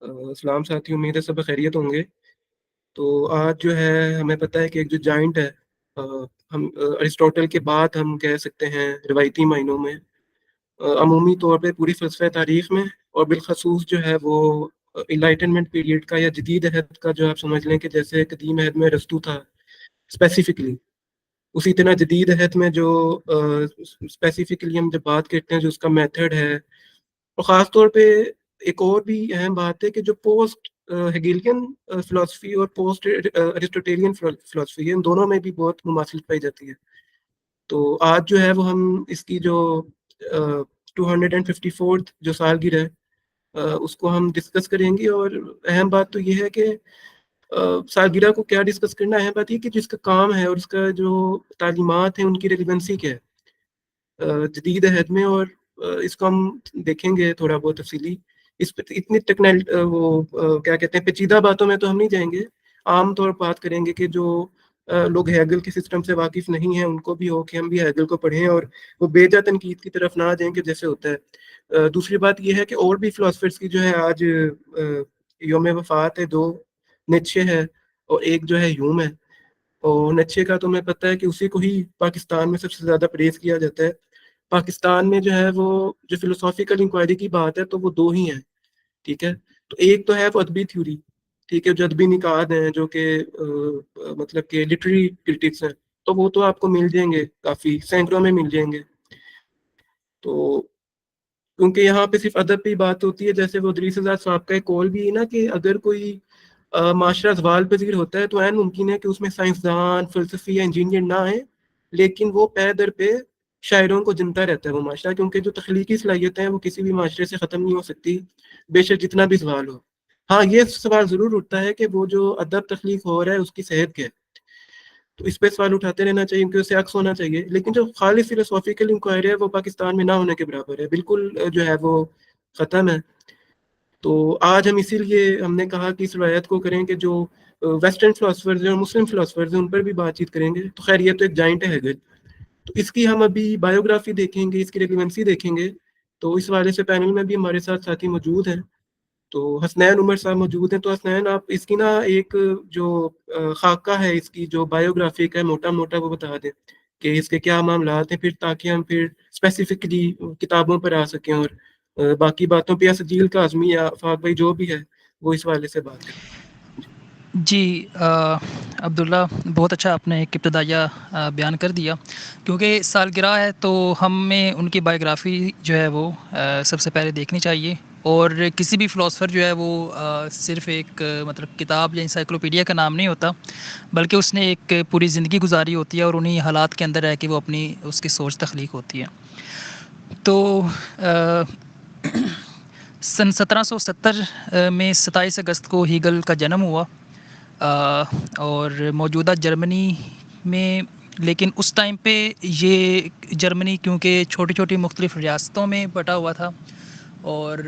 सलाम साथी, उम्मीद है सब खैरियत होंगे। तो आज जो है हमें पता है कि एक जो जाइंट है, अ, हम अरिस्टोटल के बाद हम कह सकते हैं रिवायती मायनों में, अमूमी तौर पे पूरी फ़लसफ़े तारीख़ में और बिलखसूस जो है वो इनलाइटनमेंट पीरियड का या जदीद अहद का, जो आप समझ लें कि जैसे कदीम अहद में अरस्तू था स्पेसिफिकली, उसी तरह जदीद अहद में जो स्पेसिफिकली हम जब बात करते हैं जो उसका मेथड है। और ख़ास तौर पे एक और भी अहम बात है कि जो पोस्ट हेगेलियन फ़िलॉसफ़ी और पोस्ट अरिस्टोटेलियन फ़िलॉसफ़ी है, इन दोनों में भी बहुत मुमासिलत पाई जाती है। तो आज जो है वो हम इसकी जो 254th जो सालगिरह है, उसको हम डिस्कस करेंगे। और अहम बात तो ये है कि सालगिरह को क्या डिस्कस करना, अहम बात ये कि जिसका काम है और उसका जो तालीमात हैं उनकी रेलिवेंसी क्या है जदीद अहद में। और इसको हम देखेंगे थोड़ा बहुत तफसीली। इस पे इतनी टेक्नल क्या कहते हैं पेचीदा बातों में तो हम नहीं जाएंगे। आम तौर पर बात करेंगे कि जो लोग हैगल के सिस्टम से वाकिफ नहीं हैं उनको भी हो कि हम भी हैगल को पढ़ें और वो बेजा तनकीद की तरफ ना जाएं कि जैसे होता है। दूसरी बात यह है कि और भी फिलोसफर्स की जो है आज योम वफात है। दो, नित्शे है और एक जो है ह्यूम है। और नच्छे का तुम्हें पता है कि उसी को ही पाकिस्तान में सबसे ज्यादा प्रेज किया जाता है। पाकिस्तान में जो है वो जो फिलोसॉफिकल इंक्वायरी की बात है तो वो दो ही हैं। ठीक है, तो एक तो है वो अदबी थ्योरी, ठीक है, जो अदबी निकाद हैं, जो कि मतलब कि लिटरेरी क्रिटिक्स हैं। तो वो तो आपको मिल जाएंगे, काफी सैकड़ों में मिल जाएंगे। तो क्योंकि यहाँ पे सिर्फ अदब पे ही बात होती है, जैसे वो दरीस आजाद साहब का एक कॉल भी है ना कि अगर कोई माशरा जवाल पजीर होता है तो ऐन मुमकिन है कि उसमें साइंसदान फलसफी या इंजीनियर ना आए, लेकिन वो पै दर पे शायरों को जिंदा रहता है वो माशरा, क्योंकि जो तख्लीकी सलाहियतें हैं वो किसी भी माशरे से ख़त्म नहीं हो सकती, बेशक जितना भी सवाल हो। हाँ, ये सवाल ज़रूर उठता है कि वो जो अदब तख्लीक हो रहा है उसकी सेहत क्या है। तो इस पे सवाल उठाते रहना चाहिए, क्योंकि उससे अक्स होना चाहिए। लेकिन जो खाली फिलोसॉफिकल इंक्वायरी है वो पाकिस्तान में ना होने के बराबर है, बिल्कुल जो है वो ख़त्म है। तो आज हम इसीलिए हमने कहा कि इस रवायत को करें कि जो वेस्टर्न फिलोसफर्स हैं और मुस्लिम फिलोसफर्स हैं उन पर भी बातचीत करेंगे। तो खैर ये तो एक जाइंट है हेगल, तो इसकी हम अभी बायोग्राफी देखेंगे, इसकी रेलिवेंसी देखेंगे। तो इस वाले से पैनल में भी हमारे साथ साथी मौजूद हैं। तो हसनैन उमर साहब मौजूद हैं। तो हसनैन, आप इसकी ना एक जो खाका है, इसकी जो बायोग्राफी का है, मोटा मोटा वो बता दें कि इसके क्या मामलात हैं, फिर ताकि हम फिर स्पेसिफिकली किताबों पर आ सकें और बाकी बातों पे या सजील काज़मी या फाक भाई जो भी है वो इस वाले से बात करें। जी अब्दुल्ला, बहुत अच्छा आपने एक इब्तदाइया बयान कर दिया। क्योंकि सालगिरह है तो हमें उनकी बायोग्राफ़ी जो है वो सबसे पहले देखनी चाहिए। और किसी भी फ़िलासफ़र जो है वो सिर्फ़ एक मतलब किताब या इंसाइक्लोपीडिया का नाम नहीं होता, बल्कि उसने एक पूरी ज़िंदगी गुजारी होती है और उन्हीं हालात के अंदर रह के वो अपनी उसकी सोच तख्लीक होती है। तो सन 1770 में 27 अगस्त को हीगल का जन्म हुआ और मौजूदा जर्मनी में। लेकिन उस टाइम पे ये जर्मनी क्योंकि छोटी-छोटी मुख्तलिफ़ रियासतों में बँटा हुआ था और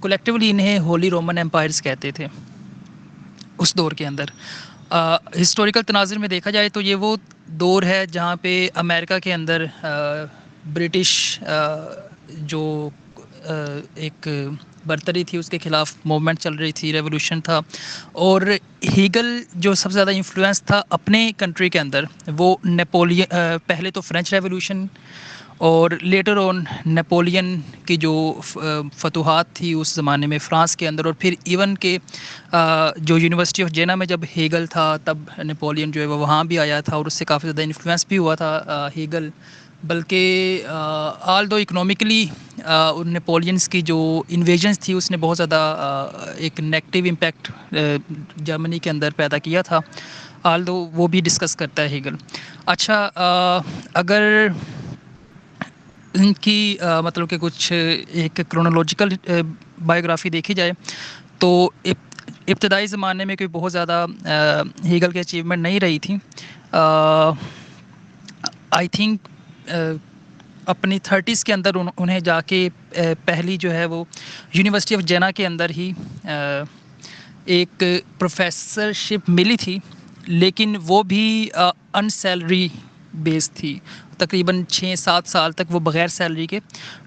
कलेक्टिवली इन्हें होली रोमन एम्पायर्स कहते थे उस दौर के अंदर। हिस्टोरिकल तनाज़ुर में देखा जाए तो ये वो दौर है जहाँ पे अमेरिका के अंदर ब्रिटिश जो एक बर्तरी थी उसके ख़िलाफ़ मूवमेंट चल रही थी, रेवोल्यूशन था। और हीगल जो सबसे ज़्यादा इन्फ्लुएंस था अपने कंट्री के अंदर, वो नेपोलियन, पहले तो फ्रेंच रेवोल्यूशन और लेटर ऑन नेपोलियन की जो फतूहात थी उस ज़माने में फ़्रांस के अंदर। और फिर इवन के जो यूनिवर्सिटी ऑफ जेना में जब हीगल था तब नेपोलियन जो है वो वहाँ भी आया था और उससे काफ़ी ज़्यादा इन्फ्लुएंस भी हुआ था हीगल। बल्कि ऑल दो इकोनॉमिकली नेपोलियंस की जो इन्वेजन्स थी उसने बहुत ज़्यादा एक नेगेटिव इम्पैक्ट जर्मनी के अंदर पैदा किया था। ऑल दो वो भी डिस्कस करता है हीगल। अच्छा, अगर इनकी मतलब कि कुछ एक क्रोनोलॉजिकल बायोग्राफ़ी देखी जाए तो इब्तदाई ज़माने में कोई बहुत ज़्यादा हीगल की अचीवमेंट नहीं रही थी। आई थिंक अपनी 30s के अंदर उन्हें जाके पहली जो है वो यूनिवर्सिटी ऑफ जेना के अंदर ही एक प्रोफेसरशिप मिली थी, लेकिन वो भी अनसैलरी बेस थी। तकरीबन 6-7 साल तक वो बग़ैर सैलरी के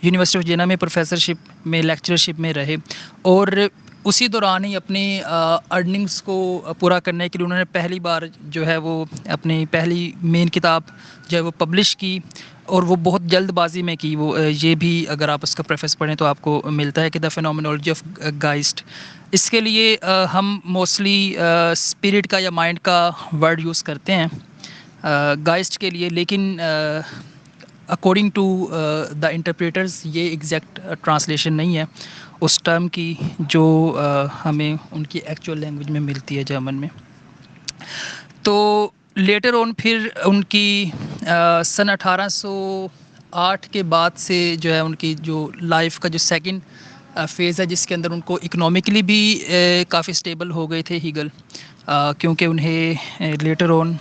यूनिवर्सिटी ऑफ जेना में प्रोफेसरशिप में लेक्चरशिप में रहे। और उसी दौरान ही अपनी अर्निंग्स को पूरा करने के लिए उन्होंने पहली बार जो है वो अपनी पहली मेन किताब जो है वो पब्लिश की, और वो बहुत जल्दबाजी में की। वो ये भी अगर आप उसका प्रेफेस पढ़ें तो आपको मिलता है कि द फेनोमेनोलॉजी ऑफ गाइस्ट। इसके लिए हम मोस्टली स्पिरिट का या माइंड का वर्ड यूज़ करते हैं गाइस्ट के लिए, लेकिन अकॉर्डिंग टू द इंटरप्रेटर्स ये एग्जैक्ट ट्रांसलेशन नहीं है उस टर्म की जो हमें उनकी एक्चुअल लैंग्वेज में मिलती है जर्मन में। तो लेटर ऑन फिर उनकी सन 1808 के बाद से जो है उनकी जो लाइफ का जो सेकंड फेज़ है, जिसके अंदर उनको इकोनॉमिकली भी काफ़ी स्टेबल हो गए थे हीगल, क्योंकि उन्हें लेटर ऑन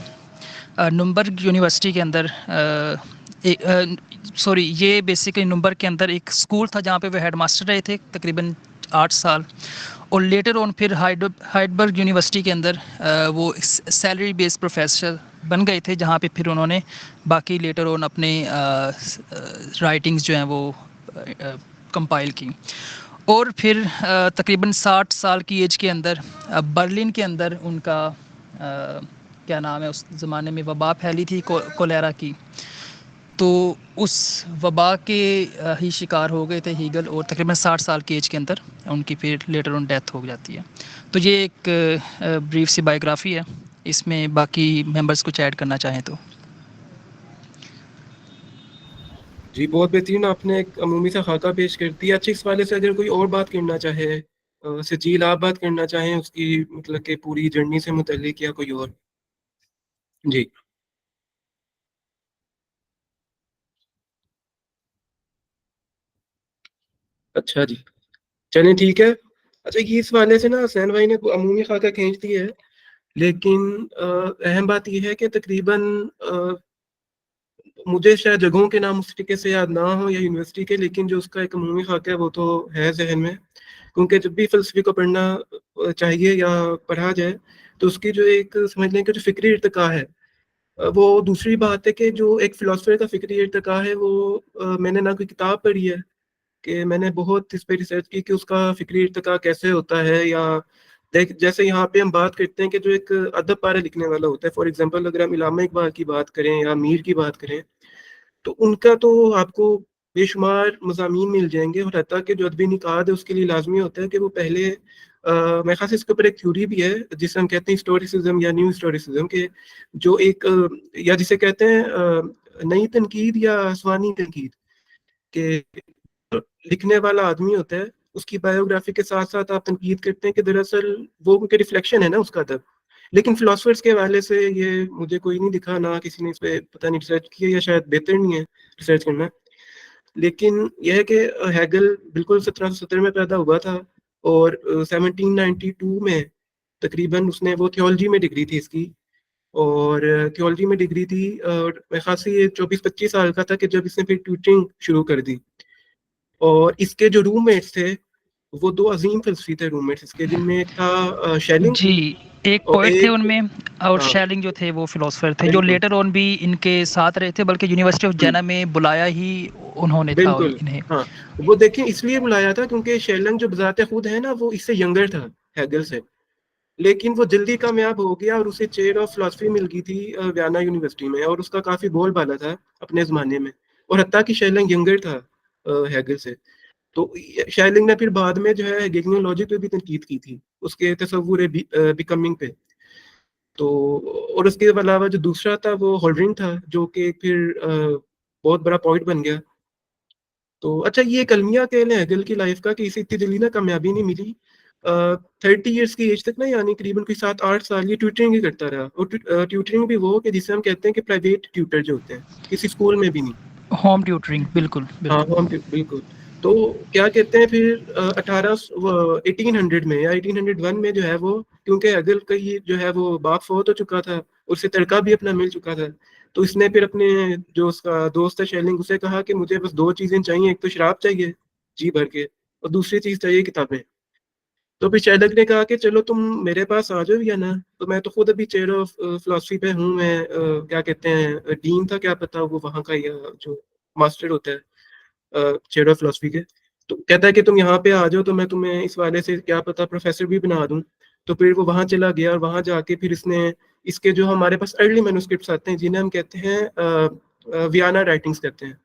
नूरम्बर्ग यूनिवर्सिटी के अंदर सॉरी ये बेसिकली नूरम्बर्ग के अंदर एक स्कूल था जहाँ पे वो हेड मास्टर रहे थे तकरीबन 8 साल, और लेटर ऑन फिर हाइडबर्ग यूनिवर्सिटी के अंदर वो सैलरी बेस्ड प्रोफेसर बन गए थे, जहाँ पे फिर उन्होंने बाकी लेटर ऑन अपने राइटिंग्स जो हैं वो कंपाइल की। और फिर तकरीबन 60 साल की एज के अंदर बर्लिन के अंदर उनका क्या नाम है, उस ज़माने में वबा फैली थी कोलेरा की, तो उस वबा के ही शिकार हो गए थे हीगल, और तकरीबन 60 साल की एज के अंदर उनकी फिर लेटर ऑन डेथ हो जाती है। तो ये एक ब्रीफ सी बायोग्राफी है, इसमें बाकी मेंबर्स कुछ ऐड करना चाहें तो। जी बहुत बेहतरीन, आपने एक अमूमी सा खाका पेश कर दिया। अच्छा, इस वाले से अगर कोई और बात करना चाहे, सजील आप बात करना चाहें उसकी मतलब कि पूरी जर्नी से मुतल्लिक, या कोई और? जी अच्छा जी, चलें ठीक है। अच्छा, ये इस वाले से ना हसनैन भाई ने अमूमी खाका खींच दिया है, लेकिन अहम बात यह है कि तकरीबन मुझे शायद जगहों के नाम उस तरीके से याद ना हो या यूनिवर्सिटी के, लेकिन जो उसका एक अमूमी खाका है वो तो है जहन में। क्योंकि जब भी फ़लसफ़े को पढ़ना चाहिए या पढ़ा जाए, तो उसकी जो एक समझ लें कि जो फ़िक्री इर्तिका है, वो दूसरी बात है कि जो एक फ़िलासफ़र का फ़िक्री इर्तिका है वो मैंने ना कोई किताब पढ़ी है कि मैंने बहुत इस पे रिसर्च की कि उसका फ़िक्री इर्तिका कैसे होता है, या देख जैसे यहाँ पे हम बात करते हैं कि जो एक अदब पारा लिखने वाला होता है, फॉर एग्ज़ाम्पल अगर हम इलामा इकबाल की बात करें या मीर की बात करें, तो उनका तो आपको बेशुमार मज़ामीन मिल जाएँगे, और हत्ता कि जो अदबी निकात है उसके लिए लाज़मी होता है कि वो पहले मेरे ख़्याल से इसके ऊपर एक थ्योरी भी है जिसे हम कहते हैं हिस्टोरिसिज़्म या न्यू हिस्टोरिसिज़्म, के जो एक या जिसे कहते हैं नई तनकीद या आसमानी तनकीद, के लिखने वाला आदमी होता है, उसकी बायोग्राफी के साथ-साथ आप तनकीद करते हैं कि दरअसल वो उनके रिफ्लेक्शन है ना उसका अदब। लेकिन फिलोसोफर्स के हवाले से ये मुझे कोई नहीं दिखा, ना किसी ने इस पे पता नहीं रिसर्च की है, या शायद बेहतर नहीं है रिसर्च करना। लेकिन यह है कि हेगल बिल्कुल 1770 में पैदा हुआ था, और 1792 में तकरीबन उसने वो थियोलॉजी में डिग्री थी इसकी, और थियोलॉजी में डिग्री थी, और मैं खासी ये 24-25 साल का था कि जब इसने फिर ट्यूटरिंग शुरू कर दी। और इसके जो रूममेट्स थे वो दो अजीम फलसफी थे रूममेट्स इसके, जिनमें एक था शेलिंग, जी, एक और पोएट थे एक, उनमें, और हाँ शेलिंग जो थे वो फिलोसोफर थे, जो बिल्कुल, लेटर ऑन भी इनके साथ रहे थे, बल्कि यूनिवर्सिटी ऑफ हम्म, जेना में बुलाया ही उन्होंने था बिल्कुल, इन्हें। हाँ। वो देखिए इसलिए बुलाया था क्योंकि शेलंग जो बजाते खुद है ना वो इससे यंगर था, हेगल से, लेकिन वो जल्दी कामयाब हो गया और उसे चेयर ऑफ फिलोसफी मिल गई थी वियना यूनिवर्सिटी में, और उसका काफी बोलबाला था अपने जमाने में, और हत्ता कि शेलंग यंगर था हेगल से। तो शेलिंग ने फिर बाद में जो है हेगेलियन लॉजिक पे भी तनकीद की थी, उसके तसव्वुर बिकमिंग पे। तो और उसके अलावा जो दूसरा था वो होल्डरिंग था, जो कि फिर बहुत बड़ा पॉइंट बन गया। तो अच्छा, ये एक अलमिया कह है हेगल की लाइफ का कि इसे इतनी जल्दी ना कामयाबी नहीं मिली। 30 ईयर्स की एज तक ना, यानी करीबन कोई 7-8 साल ये ट्यूटरिंग ही करता रहा, और ट्यूटरिंग भी वो कि जिसे हम कहते हैं कि प्राइवेट ट्यूटर जो होते हैं, किसी स्कूल में भी नहीं। होम ट्यूटरिंग, बिल्कुल हाँ बिल्कुल। होम बिल्कुल। तो क्या कहते हैं फिर 1800 में या 1801 में जो है वो, क्योंकि अगल का ये जो है वो बाप फौत हो चुका था, उसे तड़का भी अपना मिल चुका था, तो इसने फिर अपने जो उसका दोस्त है शेलिंग उसे कहा कि मुझे बस दो चीजें चाहिए, एक तो शराब चाहिए जी भर के, और दूसरी चीज चाहिए किताबें। तो फिर शेलिंग ने कहा कि चलो तुम मेरे पास आ जाओ, या ना, तो मैं तो खुद अभी चेयर ऑफ फिलोसफी पे हूँ, मैं क्या कहते हैं डीन था क्या पता वो वहाँ का, या जो मास्टर होता है चेयर ऑफ फिलोसफी के। तो कहता है कि तुम यहाँ पे आ जाओ तो मैं तुम्हें इस वाले से क्या पता प्रोफेसर भी बना दूं। तो फिर वो वहां चला गया और वहां जाके फिर इसने इसके जो हमारे पास अर्ली मैन्युस्क्रिप्ट्स आते हैं जिन्हें हम कहते हैं वियाना राइटिंग्स कहते हैं,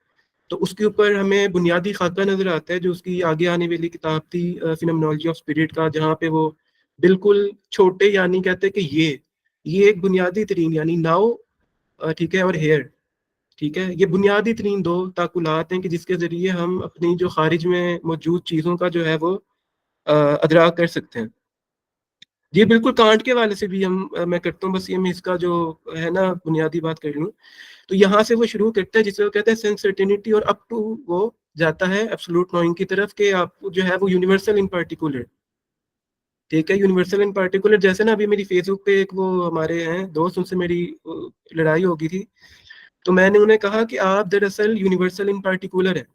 तो उसके ऊपर हमें बुनियादी खाका नजर आता है जो उसकी आगे आने वाली किताब थी फिनोमेनोलॉजी ऑफ स्पिरिट का, जहाँ पे वो बिल्कुल छोटे यानी कहते हैं कि ये एक बुनियादी तरीन यानी नाउ, ठीक है, और हेयर, ठीक है, ये बुनियादी तरीन दो ताकुलात हैं कि जिसके जरिए हम अपनी जो खारिज में मौजूद चीज़ों का जो है वो अदराक कर सकते हैं। ये बिल्कुल कांट के वाले से भी मैं करता हूँ, बस ये मैं इसका जो है ना बुनियादी बात कर लूँ। तो यहाँ से वो शुरू करता है जिसे वो कहते हैं सेंस सर्टेनिटी, और अप टू वो जाता है एब्सोल्यूट नोइंग की तरफ कि आप जो है वो यूनिवर्सल इन पार्टिकुलर, ठीक है, यूनिवर्सल इन पार्टिकुलर। जैसे ना अभी मेरी फेसबुक पे एक वो हमारे हैं दोस्त, उनसे मेरी लड़ाई हो गई थी, तो मैंने उन्हें कहा कि आप दरअसल यूनिवर्सल इन पार्टिकुलर है,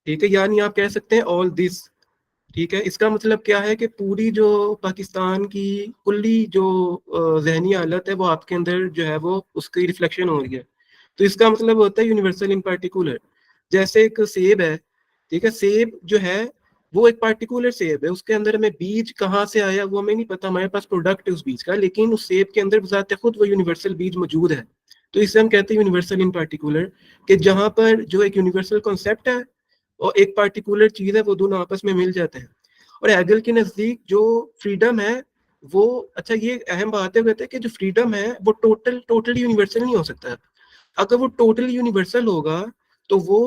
ठीक है, यानी आप कह सकते हैं ऑल दिस, ठीक है। इसका मतलब क्या है कि पूरी जो पाकिस्तान की कुल्ली जो जहनी हालत है वो आपके अंदर जो है वो उसकी रिफ्लेक्शन हो रही है। तो इसका मतलब होता है यूनिवर्सल इन पार्टिकुलर। जैसे एक सेब है, ठीक है, सेब जो है वो एक पार्टिकुलर सेब है, उसके अंदर हमें बीज कहाँ से आया वो हमें नहीं पता, हमारे पास प्रोडक्ट है उस बीज का, लेकिन उस सेब के अंदर बजाते खुद वो यूनिवर्सल बीज मौजूद है। तो इसे हम कहते हैं यूनिवर्सल इन पार्टिकुलर, कि जहाँ पर जो एक यूनिवर्सल कॉन्सेप्ट है और एक पार्टिकुलर चीज है वो दोनों आपस में मिल जाते हैं। और हेगल के नजदीक जो फ्रीडम है वो, अच्छा ये अहम बात है, कहते हैं कि जो फ्रीडम है वो टोटली यूनिवर्सल नहीं हो सकता। अगर वो टोटली यूनिवर्सल होगा तो वो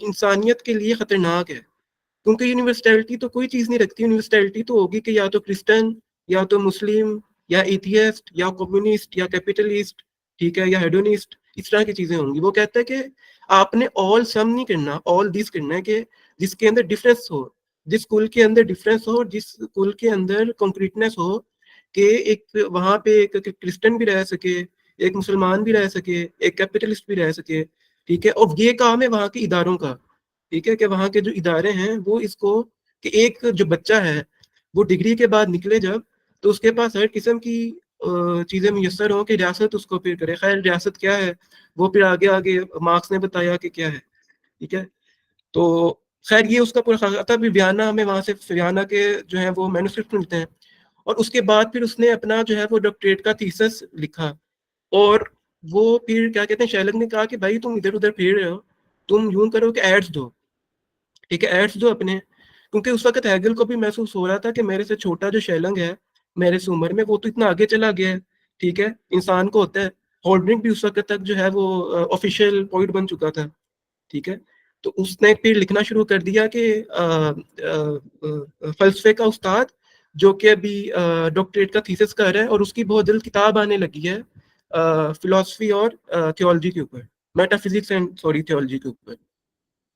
इंसानियत के लिए खतरनाक है, क्योंकि यूनिवर्सलिटी तो कोई चीज नहीं रखती। यूनिवर्सलिटी तो होगी कि या तो क्रिश्चियन, या तो मुस्लिम, या एथियस्ट, या कम्युनिस्ट, या कैपिटलिस्ट, ठीक है, या हेडोनिस्ट, इस तरह की चीजें होंगी। वो कहता है कि आपने ऑल सम नहीं करना, ऑल दिस करना है, कि जिसके अंदर डिफरेंस हो, जिस कुल के अंदर डिफरेंस हो, जिस कुल के अंदर कंक्रीटनेस हो, कि एक वहां पे एक क्रिश्चियन भी रह सके, एक मुसलमान भी रह सके, एक कैपिटलिस्ट भी रह सके, ठीक है। और ये काम है वहां के इदारों का, ठीक है, कि वहाँ के जो इदारे हैं वो इसको, कि एक जो बच्चा है वो डिग्री के बाद निकले जब, तो उसके पास हर किस्म की चीज़ें मुयसर हों कि रियासत उसको फिर करे। खैर रियासत क्या है वो फिर आगे आगे मार्क्स ने बताया कि क्या है, ठीक है। तो खैर ये उसका पूरा खाता भी बयाना, हमें वहाँ से बयाना के जो है वो मैन्युस्क्रिप्ट मिलते हैं। और उसके बाद फिर उसने अपना जो है वो डॉक्टरेट का थीसिस लिखा। और वो फिर क्या कहते हैं, शैलक ने कहा कि भाई तुम इधर उधर फिर रहे हो, तुम यूं करो कि एड्स दो, ठीक है, एड्स दो अपने। क्योंकि उस वक्त हैगल को भी महसूस हो रहा था कि मेरे से छोटा जो शेलंग है मेरे से उम्र में, वो तो इतना आगे चला गया है, ठीक है, इंसान को होता है। होल्ड्रिंक भी उस वक्त तक जो है वो ऑफिशियल पॉइंट बन चुका था, ठीक है। तो उसने फिर लिखना शुरू कर दिया कि फलसफे का उस्ताद, जो कि अभी डॉक्टरेट का थीसिस कर रहा है, और उसकी बहुत जल्द किताब आने लगी है फिलोसफी और थियोलॉजी के ऊपर, मेटाफिजिक्स एंड सॉरी थियोलॉजी के ऊपर।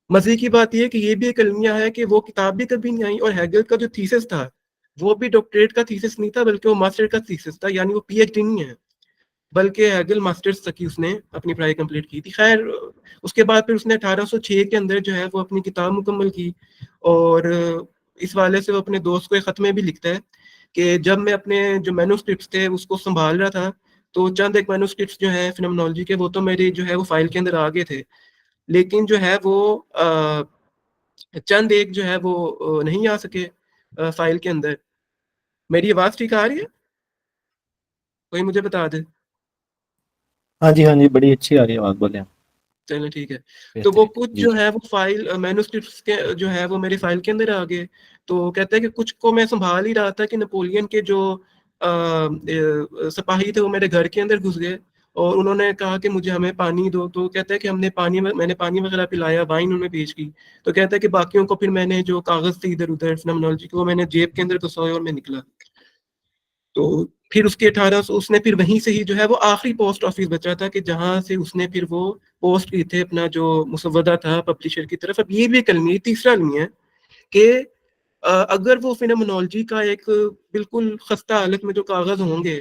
मजे की बात यह है कि ये भी एक अलमिया है कि वो किताब भी कभी नहीं आई, और हैगल का जो थीसिस था वो भी डॉक्टरेट का थीसिस नहीं था, बल्कि वो मास्टर का थीसिस था, यानी वो पीएचडी नहीं है, बल्कि हैगल मास्टर्स तक ही उसने अपनी पढ़ाई कंप्लीट की थी। खैर उसके बाद फिर उसने 1806 के अंदर जो है वो अपनी किताब मुकम्मल की। और इस वाले से वो अपने दोस्त को एक खत में भी लिखता है कि जब मैं अपने जो मैन्युस्क्रिप्ट्स थे उसको संभाल रहा था, तो चंद एक मैन्युस्क्रिप्ट्स जो है फिनोमेनोलॉजी के वो तो मेरी जो है वो फाइल के अंदर आ गए थे, लेकिन जो है वो चंद एक जो है वो नहीं आ सके फाइल के अंदर। मेरी आवाज ठीक आ रही है? कोई मुझे बता दे। हाँ जी, बड़ी अच्छी आ रही है आवाज़, बोलें आप। चलो ठीक है। तो वो बेहतरीन। कुछ जी, जो है वो फाइल मैन्युस्क्रिप्ट्स के जो है वो मेरे फाइल के अंदर आ गए। तो कहता है कि कुछ को मैं संभाल ही रहा था कि नेपोलियन के जो सिपाही थे वो मेरे घर के अंदर घुस गए, और उन्होंने कहा कि मुझे हमें पानी दो। तो कहता है कि मैंने पानी वगैरह पिलाया, वाइन उन्हें पेश की। तो कहता है कि बाकियों को फिर मैंने जो कागज थे इधर उधर फिनोमेनोलॉजी को, वो मैंने जेब के अंदर घुसाए और मैं निकला। तो फिर उसके 1800 उसने फिर वहीं से ही जो है वो आखिरी पोस्ट ऑफिस बचा था कि जहां से उसने फिर वो पोस्ट की थे अपना जो मुसवदा था पब्लिशर की तरफ। अब ये भी एक अलमी, तीसरा अलमी है कि अगर वो फिनोमेनोलॉजी का एक बिल्कुल खस्ता हालत में जो कागज होंगे,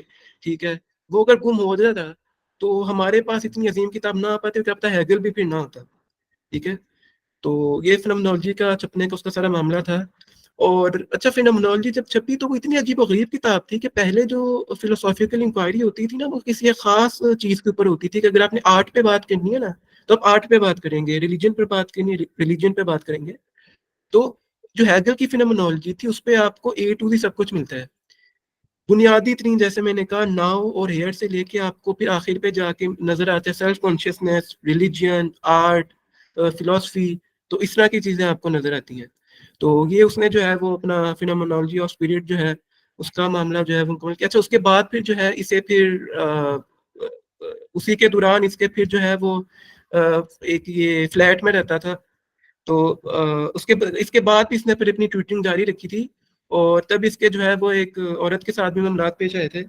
ठीक है, वो अगर गुम हो जाता तो हमारे पास इतनी अजीम किताब ना आ पाती, क्या पता हैगल भी फिर ना होता, ठीक है। तो ये फिनोमेनोलॉजी का छपने का उसका सारा मामला था। और अच्छा फिनोमेनोलॉजी जब छपी तो वो इतनी अजीब गरीब किताब थी कि पहले जो फिलोसॉफिकल इंक्वायरी होती थी ना वो किसी एक खास चीज के ऊपर होती थी, कि अगर आपने आर्ट पे बात करनी है ना तो आप आर्ट पे बात करेंगे, रिलीजन पे बात करनी है रिलीजन पे बात करेंगे। तो जो हैगल की फिनोमेनोलॉजी थी उस पे आपको ए टू दी सब कुछ मिलता है, बुनियादी तरीन, जैसे मैंने कहा, नाउ और हेयर से लेके आपको फिर आखिर पे जाके नजर आते हैं self consciousness, religion, art, philosophy. तो इस तरह की चीजें आपको नजर आती हैं। तो ये उसने जो है वो अपना फिनोमेनोलॉजी ऑफ स्पिरिट जो है उसका मामला जो है वो मुकम्मल किया। अच्छा, उसके बाद फिर जो है इसे फिर उसी के दौरान इसके फिर जो है वो एक ये फ्लैट में रहता था। तो उसके इसके बाद भी इसने फिर अपनी ट्वीटिंग जारी रखी थी, और तब इसके जो है वो एक औरत के साथ भी मामलात पेश आए थे।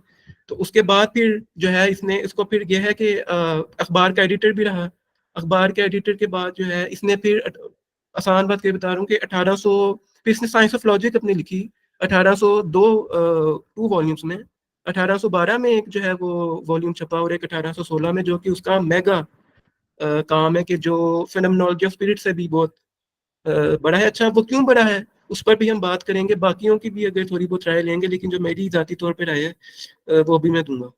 तो उसके बाद फिर जो है इसने इसको फिर यह है कि अखबार का एडिटर भी रहा। अखबार के एडिटर के बाद जो है इसने फिर आसान बात के बता रहा हूँ कि 1800 फिर इसने साइंस ऑफ लॉजिक अपनी लिखी 1802 टू वॉल्यूम्स में। 1812 में एक जो है वो वॉल्यूम छपा, और एक 1816 में, जो कि उसका मेगा काम है, कि जो फिनोमेनोलॉजी ऑफ स्पिरिट से भी बहुत बड़ा है। अच्छा, वो क्यों बड़ा है उस पर भी हम बात करेंगे, बाकियों की भी अगर थोड़ी बहुत राय लेंगे, लेकिन जो मेरी जाती तौर पर राय है वो भी मैं दूंगा।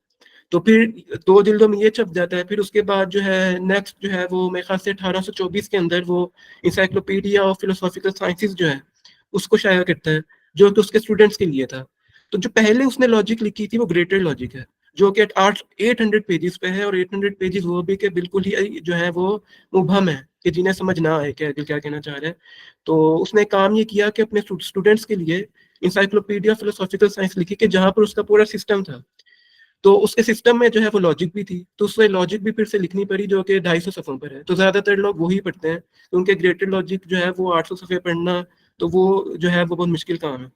तो फिर 2 जिल्दों में ये छप जाता है। फिर उसके बाद जो है नेक्स्ट जो है वो मेरे ख्याल से 1824 के अंदर वो इंसाइक्लोपीडिया ऑफ फिलोसॉफिकल साइंसेस जो है उसको शाया करता है, जो कि उसके स्टूडेंट्स के लिए था। तो जो पहले उसने लॉजिक लिखी थी वो ग्रेटर लॉजिक है, जो कि 800 पेजेस पे है, और 800 पेजेस वो भी के बिल्कुल ही जो है वो मुबहम है, कि जिन्हें समझ ना आए क्या क्या कहना चाह रहे हैं। तो उसने काम ये किया कि अपने स्टूडेंट्स के लिए इंसाइक्लोपीडिया फिलोसॉफिकल साइंस लिखी, कि जहाँ पर उसका पूरा सिस्टम था। तो उसके सिस्टम में जो है वो लॉजिक भी थी, तो उसमें लॉजिक भी फिर से लिखनी पड़ी, जो कि 250 सफ़ों पर है। तो ज़्यादातर लोग वही पढ़ते हैं, क्योंकि ग्रेटर लॉजिक जो है वो 800 सफ़े पढ़ना, तो वो जो है वो बहुत मुश्किल काम है।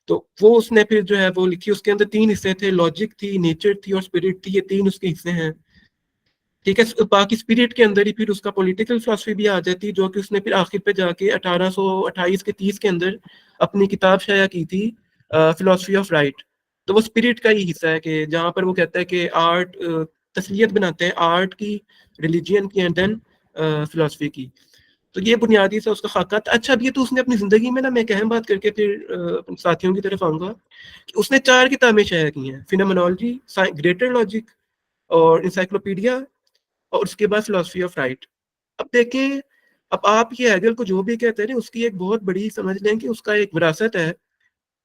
तो वो उसने फिर जो है वो लिखी। उसके अंदर 3 हिस्से थे, लॉजिक थी, नेचर थी और स्पिरिट थी। ये 3 उसके हिस्से हैं, ठीक है। बाकी स्पिरिट के अंदर ही फिर उसका पॉलिटिकल फिलोसफी भी आ जाती, जो कि उसने फिर आखिर पे जाके 1828 के 30 के अंदर अपनी किताब शाया की थी, फिलोसफी ऑफ राइट। तो वो स्पिरिट का ही हिस्सा है, कि जहाँ पर वो कहता है कि आर्ट तस्लीयत बनाते हैं आर्ट की, रिलीजियन की, एंड देन फिलोसफी की। तो ये बुनियादी सा उसका खाका था। अच्छा, अब ये तो उसने अपनी जिंदगी में ना, मैं एक अहम बात करके फिर अपने साथियों की तरफ आऊंगा, कि उसने 4 किताबें शाया की हैं, फिनोमेनोलॉजी, ग्रेटर लॉजिक, और इंसाइक्लोपीडिया, और उसके बाद फिलोसफी ऑफ राइट। अब देखें, अब आप ये हेगल को जो भी कहते हैं, उसकी एक बहुत बड़ी समझ लें कि उसका एक विरासत है,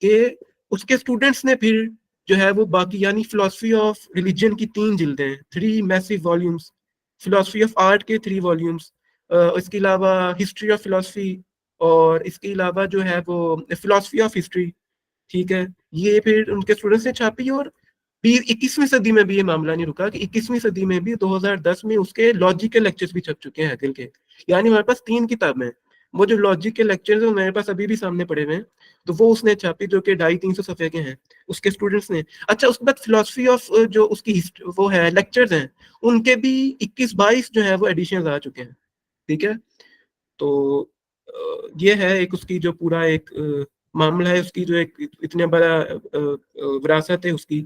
कि उसके स्टूडेंट्स ने फिर जो है वो बाकी, यानी फिलोसफी ऑफ रिलीजन की 3 जिल्दें, 3 massive volumes, philosophy of art के 3 वॉल्यूम्स, इसके अलावा हिस्ट्री ऑफ फिलोसफी, और इसके अलावा जो है वो फिलोसफी ऑफ हिस्ट्री, ठीक है, ये फिर उनके स्टूडेंट्स ने छापी। और भी 21वीं सदी में भी ये मामला नहीं रुका, कि 21वीं सदी में भी 2010 में उसके लॉजिकल लेक्चर्स भी छप चुके हैं हेगल के। यानी हमारे पास 3 किताबें हैं। वो जो लॉजिक के लेक्चर्स हैं मेरे पास अभी भी सामने पड़े हुए हैं, तो वो उसने छापी, जो कि 250-300 सफ़े के हैं, उसके स्टूडेंट्स ने। अच्छा, उसके बाद फिलोसफी ऑफ जो उसकी वो है लेक्चर्स हैं, उनके भी 21-22 जो है वो एडिशंस आ चुके हैं, ठीक है। तो ये है एक उसकी जो पूरा एक मामला है, उसकी जो एक इतने बड़ा विरासत है उसकी।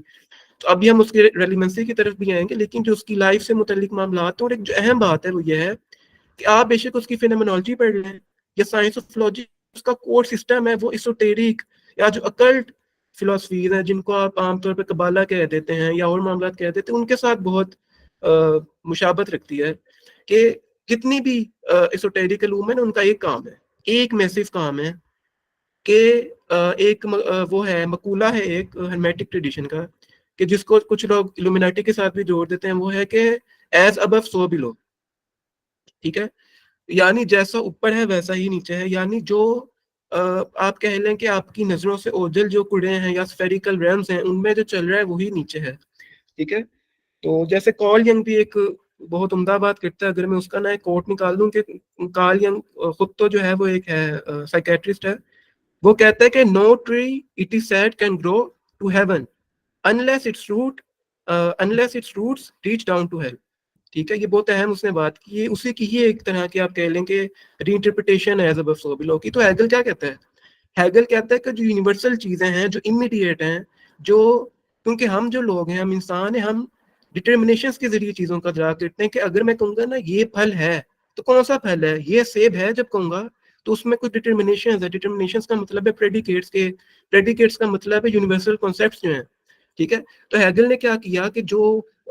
तो अभी हम उसके रेलिवेंसी की तरफ भी आएंगे, लेकिन जो उसकी लाइफ से मुतल्लिक मामला हैं, और एक जो अहम बात है वो ये है कि आप बेशक उसकी फिनोमेनोलॉजी पढ़ लें या साइंस ऑफ लॉजिक, उसका कोर सिस्टम है वो इsoteric या जो अकल्ट फिलोसफीज हैं, जिनको आप आमतौर पर कबाला कह देते हैं या और मामला कह देते हैं, उनके साथ बहुत मुशाबत रखती है। कि जितनी भी इsoteric इल्म है ना, उनका एक काम है, एक मैसिव काम है, कि एक वो है मकूला है एक हर्मेटिक ट्रेडिशन का, कि जिसको कुछ लोग इल्यूमिनाटी के साथ भी जोड़ देते हैं, वो है कि एज अबव सो बिलो, ठीक है। यानी जैसा ऊपर है वैसा ही नीचे है। यानी जो आप कह लें कि आपकी नजरों से ओझल जो कुड़े हैं या स्फेरिकल रैम्स हैं, उनमें जो चल रहा है वही नीचे है, ठीक है। तो जैसे कॉल यंग भी एक बहुत उम्दा बात करता है, अगर मैं उसका ना एक कोट निकाल दूं, कि कार्ल यंग खुद तो जो है वो एक है साइकेट्रिस्ट है। वो कहता है कि no tree it is said can grow to heaven unless its root unless its roots reach down to hell, ठीक है। ये बहुत अहम उसने बात की है, उसी की ही एक तरह की आप कह लें कि रीइंटरप्रिटेशन है एज अबव सो बिलो की। तो हैगल क्या कहता है? हैगल कहता है कि जो यूनिवर्सल चीजें हैं, जो इमीडिएट हैं, जो, क्योंकि हम जो लोग हैं, हम इंसान हैं, हम डिटर्मिनेशन के जरिए चीजों का इदराक करते हैं। कि अगर मैं कहूंगा ना ये फल है, तो कौन सा फल है? ये सेब है जब कहूंगा, तो उसमें कुछ डिटर्मिनेशन है। डिटर्मिनेशन का मतलब है प्रेडिकेट्स के, प्रेडिकेट्स का मतलब है यूनिवर्सल कॉन्सेप्ट्स जो हैं, ठीक है। तो हैगल ने क्या किया कि जो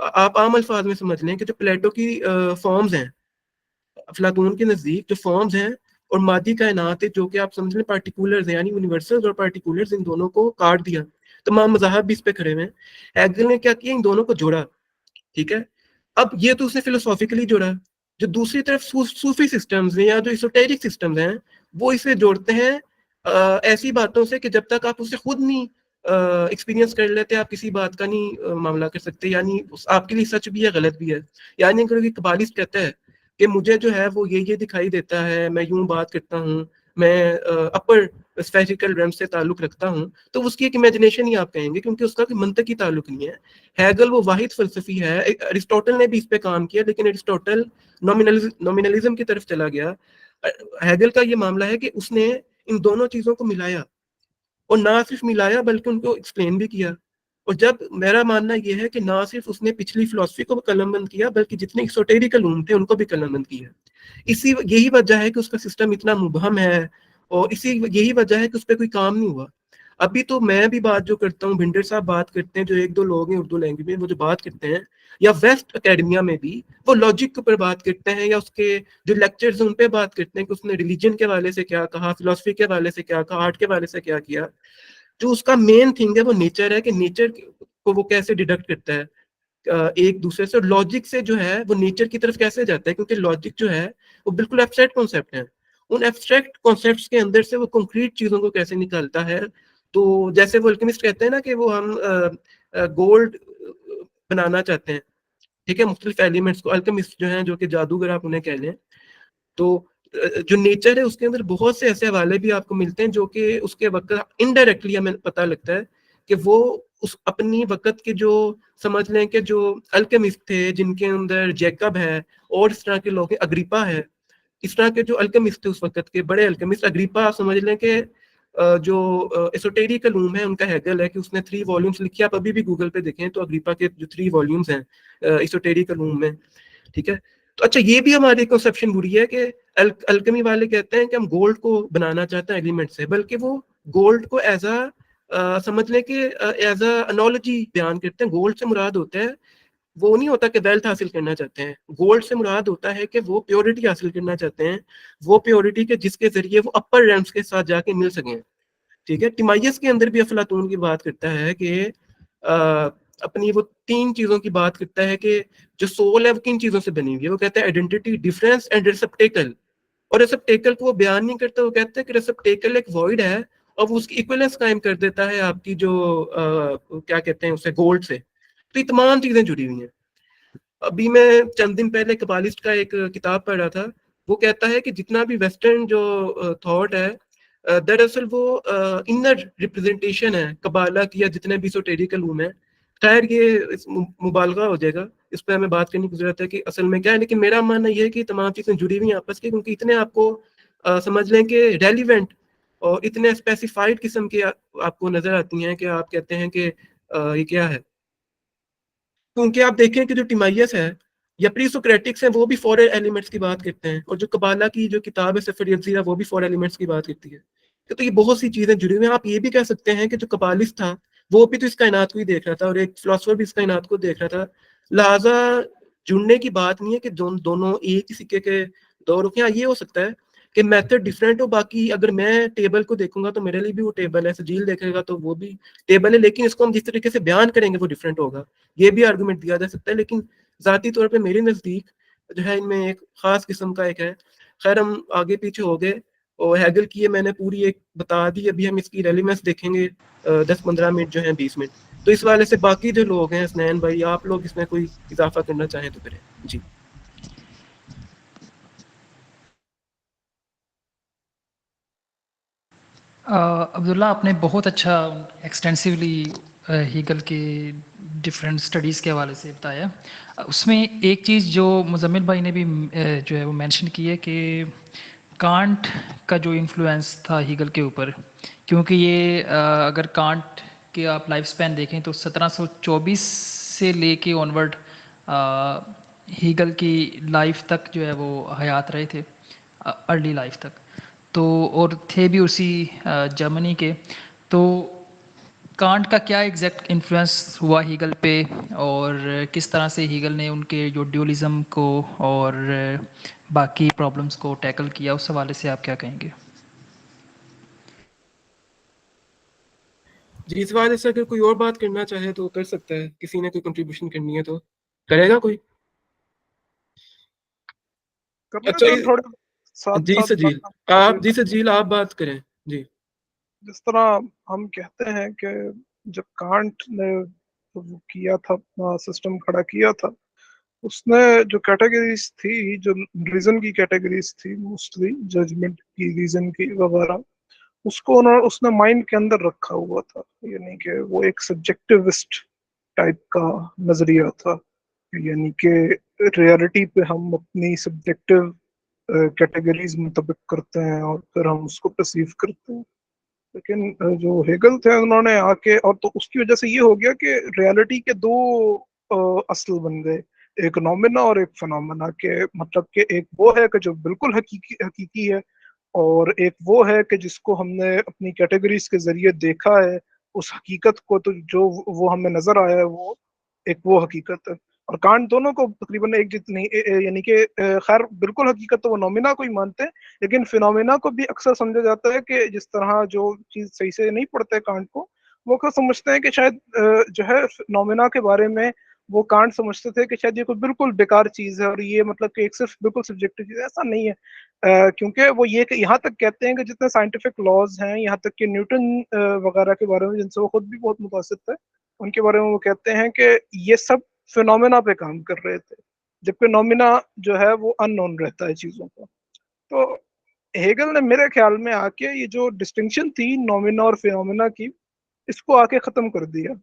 आप आम अल्फाज में समझ लें कि जो प्लेटो की फॉर्म्स हैं, अफलातून के नजदीक जो फॉर्म्स हैं, और मादी कायनात है, जो कि आप समझ लें पार्टिकुलर्स यानी यूनिवर्सल्स और पार्टिकुलर्स, इन दोनों को काट दिया। तमाम मज़ाहब भी इस पे खड़े हुए हैं। हेगल ने क्या किया, इन दोनों को जोड़ा, ठीक है। अब ये तो उसने फिलोसॉफिकली जोड़ा। जो दूसरी तरफ सूफी सिस्टम्स हैं या जो इसोटेरिक सिस्टम्स हैं, वो इसे जोड़ते हैं ऐसी बातों से कि जब तक आप उसे खुद नहीं एक्सपीरियंस कर लेते, आप किसी बात का नहीं मामला कर सकते। यानी आपके लिए सच भी है, गलत भी है। यानी अगर कबालिस्ट कहता है कि मुझे जो है वो ये दिखाई देता है, मैं यूं बात करता हूँ, मैं अपर स्फेरिकल रेम से ताल्लुक रखता हूँ, तो उसकी एक इमेजिनेशन ही आप कहेंगे, क्योंकि उसका कोई मंतकी ताल्लुक नहीं है। हैगल वो वाहिद फलसफी है। अरिस्टोटल ने भी इस पे काम किया, लेकिन अरिस्टोटल नॉमिनलिज्म की तरफ चला गया। हैगल का ये मामला है कि उसने इन दोनों चीजों को मिलाया, और ना सिर्फ मिलाया बल्कि उनको एक्सप्लेन भी किया। और जब मेरा मानना यह है कि ना सिर्फ उसने पिछली फिलॉसफी को कलमबंद किया, बल्कि जितने एक्सोटेरिकल उलूम थे उनको भी कलमबंद किया। इसी यही वजह है कि उसका सिस्टम इतना मुबहम है, और इसी यही वजह है कि उस पर कोई काम नहीं हुआ। अभी तो मैं भी बात जो करता हूँ, भिंडर साहब बात करते हैं, जो एक दो लोग हैं उर्दू लैंग्वेज में वो जो बात करते हैं, या वेस्ट एकेडमिया में भी वो लॉजिक के ऊपर बात करते हैं, या उसके जो लेक्चर्स हैं उन पे बात करते हैं कि उसने रिलीजन के हवाले से क्या कहा, फिलोसफी के हवाले से क्या कहा, आर्ट के हवाले से क्या किया। जो उसका मेन थिंग है वो नेचर है, कि नेचर को वो कैसे डिडक्ट करता है एक दूसरे से, और लॉजिक से जो है वो नेचर की तरफ कैसे जाता है, क्योंकि लॉजिक जो है वो बिल्कुल एब्स्ट्रैक्ट कॉन्सेप्ट है। उन एब्स्ट्रैक्ट कॉन्सेप्ट्स के अंदर से वो कंक्रीट चीजों को कैसे निकालता है। तो जैसे वो अल्केमिस्ट कहते हैं ना कि वो हम गोल्ड बनाना चाहते हैं, ठीक है, मुख्तलिफ एलिमेंट्स को। अल्केमिस्ट जो हैं, जो कि जादूगर आप उन्हें कह लें, तो जो नेचर है उसके अंदर बहुत से ऐसे हवाले भी आपको मिलते हैं जो कि उसके वक्त इनडायरेक्टली हमें पता लगता है कि वो उस अपनी वक्त के जो समझ लें कि जो अल्केमिस्ट थे, जिनके अंदर जैकब है और इस तरह के लोग हैं, अग्रिपा है, इस तरह के जो अल्केमिस्ट थे उस वक्त के बड़े अल्केमिस्ट, अग्रिपा आप समझ लें कि जो एसोटेरिकल रूम है उनका हैगल है कि उसने 3 वॉल्यूम्स लिखी। आप अभी भी गूगल पे देखें तो अग्रिपा के जो 3 वॉल्यूम्स हैं एसोटेरिकल रूम में, ठीक है। तो अच्छा, ये भी हमारी कंसेप्शन बुरी है कि अल्केमी वाले कहते हैं कि हम गोल्ड को बनाना चाहते हैं एलिमेंट से, बल्कि वो गोल्ड को एज समझ लें कि एज अ एनोलॉजी बयान करते हैं। गोल्ड से मुराद होता है, वो नहीं होता कि वेल्थ हासिल करना चाहते हैं। गोल्ड से मुराद होता है कि वो प्योरिटी हासिल करना चाहते हैं, वो प्योरिटी के जिसके जरिए वो अपर रैम्स के साथ जाके मिल सकें, ठीक है। टिमाइयस के अंदर भी अफलातून की बात करता है कि अपनी वो 3 चीजों की बात करता है कि जो सोल है वो किन चीजों से बनी हुई है। वो कहता है आइडेंटिटी, डिफरेंस एंड रिसेप्टेकल। और रिसेप्टेकल को वो बयान नहीं करता, वो कहता है कि रिसेप्टेकल एक वॉइड है और वो उसकी इक्विवेलेंस कायम कर देता है आपकी जो क्या कहते हैं उसे, गोल्ड से। तो ये तमाम चीजें जुड़ी हुई हैं। अभी मैं चंद दिन पहले कबालिस्ट का एक किताब पढ़ रहा था। वो कहता है कि जितना भी वेस्टर्न जो थॉट है, दरअसल वो इनर रिप्रेजेंटेशन है कबाला की, या जितने भी एसोटेरिकल रूम है। खैर ये मुबालगा हो जाएगा, इस पर हमें बात करने की जरूरत है कि असल में क्या है। लेकिन मेरा मानना यह है कि तमाम चीजें जुड़ी हुई हैं आपस की, क्योंकि इतने आपको समझ लें कि रेलिवेंट और इतने स्पेसिफाइड किस्म की आपको नजर आती हैं कि आप कहते हैं कि ये क्या है। क्योंकि आप देखें कि जो टिमाइयस है या प्री सोक्रेटिक्स है, वो भी 4 एलिमेंट्स की बात करते हैं, और जो कबाला की जो किताब है सफर यज़ीरा, वो भी 4 एलिमेंट्स की बात करती है। तो ये बहुत सी चीजें जुड़ी हुई हैं। आप ये भी कह सकते हैं कि जो कबालिस्ट था वो भी तो इस कायनात को ही देख रहा था, और एक फिलोसफर भी इस कायनात को देख रहा था। लिहाजा जुड़ने की बात नहीं है कि दोनों एक ही सिक्के के दो रुख हैं। हाँ, ये हो सकता है कि मेथड डिफरेंट हो। बाकी अगर मैं टेबल को देखूंगा तो मेरे लिए भी वो टेबल है, सजील देखेगा तो वो भी टेबल है, लेकिन इसको हम जिस तरीके से बयान करेंगे वो डिफरेंट होगा। ये भी आर्गुमेंट दिया जा सकता है, लेकिन जाती तौर पे मेरे नज़दीक जो है इनमें एक खास किस्म का एक है। खैर हम आगे पीछे हो गए, और हैगल की ये मैंने पूरी एक बता दी। अभी हम इसकी रेलिवेंस देखेंगे 10-15 मिनट जो है 20 मिनट। तो इस वाले से बाकी जो लोग हैं, स्नैन भाई, आप लोग इसमें कोई इजाफा करना चाहें तो करें जी। अब्दुल्ला, आपने बहुत अच्छा एक्सटेंसिवली हीगल के डिफरेंट स्टडीज़ के हवाले से बताया। उसमें एक चीज़ जो मुज़म्मिल भाई ने भी जो है वो मेंशन की है कि कांट का जो इन्फ्लुएंस था हीगल के ऊपर, क्योंकि ये अगर कांट के आप लाइफ स्पैन देखें तो 1724 से लेके ऑनवर्ड हीगल की लाइफ तक जो है वो हयात रहे थे, अर्ली लाइफ तक। तो और थे भी उसी जर्मनी के। तो कांट का क्या एग्जैक्ट इन्फ्लुएंस हुआ हीगल पे, और किस तरह से हीगल ने उनके जो ड्यूलिज्म को और बाकी प्रॉब्लम्स को टैकल किया, उस हवाले से आप क्या कहेंगे? जी, इस बारे से अगर कोई और बात करना चाहे तो कर सकता है, किसी ने कोई कंट्रीब्यूशन करनी है तो करेगा कोई? करने अच्छा तो थोड़े साथ जी साथ सजील, बात जी सजील आप बात करें जी। जिस तरह हम कहते हैं कि जब कांट ने वो किया था, अपना सिस्टम खड़ा किया था, उसने जो कैटेगरीज थी, जो रीजन की कैटेगरीज थी, मोस्टली जजमेंट की, रीजन की वगैरह, उसको उसने माइंड के अंदर रखा हुआ था। यानी कि वो एक सब्जेक्टिविस्ट टाइप का नजरिया था, यानी कि रियलिटी पे हम अपनी सब्जेक्टिव कैटेगरीज मुताबिक करते हैं और फिर हम उसको परसीव करते हैं। लेकिन जो हेगल थे, उन्होंने आके, और तो उसकी वजह से ये हो गया कि रियलिटी के दो असल बन गए, एक नॉमिना और एक फिनोमेना के। मतलब कि एक वो है कि जो बिल्कुल हकीकी हकीकी है, और एक वो है कि जिसको हमने अपनी कैटेगरीज के जरिए देखा है, उस हकीकत को, तो जो वो हमें नजर आया है, वो एक वो हकीकत है। और कांट दोनों को तकरीबन एक जितनी यानी कि खैर बिल्कुल हकीकत तो वो नॉमिना को ही मानते हैं, लेकिन फिनोमेना को भी अक्सर समझा जाता है कि जिस तरह जो चीज सही से नहीं पढ़ते कांट को, वो क्या समझते हैं कि शायद जो है नॉमिना के बारे में वो कांट समझते थे कि शायद ये कोई बिल्कुल बेकार चीज है, और ये मतलब कि एक सिर्फ बिल्कुल सब्जेक्टिव चीज है। ऐसा नहीं है, क्योंकि वो ये यहाँ तक कहते हैं कि जितने साइंटिफिक लॉज हैं, यहाँ तक कि न्यूटन वगैरह के बारे में, जिनसे वो खुद भी बहुत मुतासिर थे, उनके बारे में वो कहते हैं कि ये सब फिनोमेना पे काम कर रहे थे, जबकि नॉमिना जो है वो अननोन रहता है चीजों का। तो हेगल ने मेरे ख्याल में आके ये जो डिस्टिंक्शन थी नॉमिना और फिनोमेना की, इसको आके खत्म कर दिया।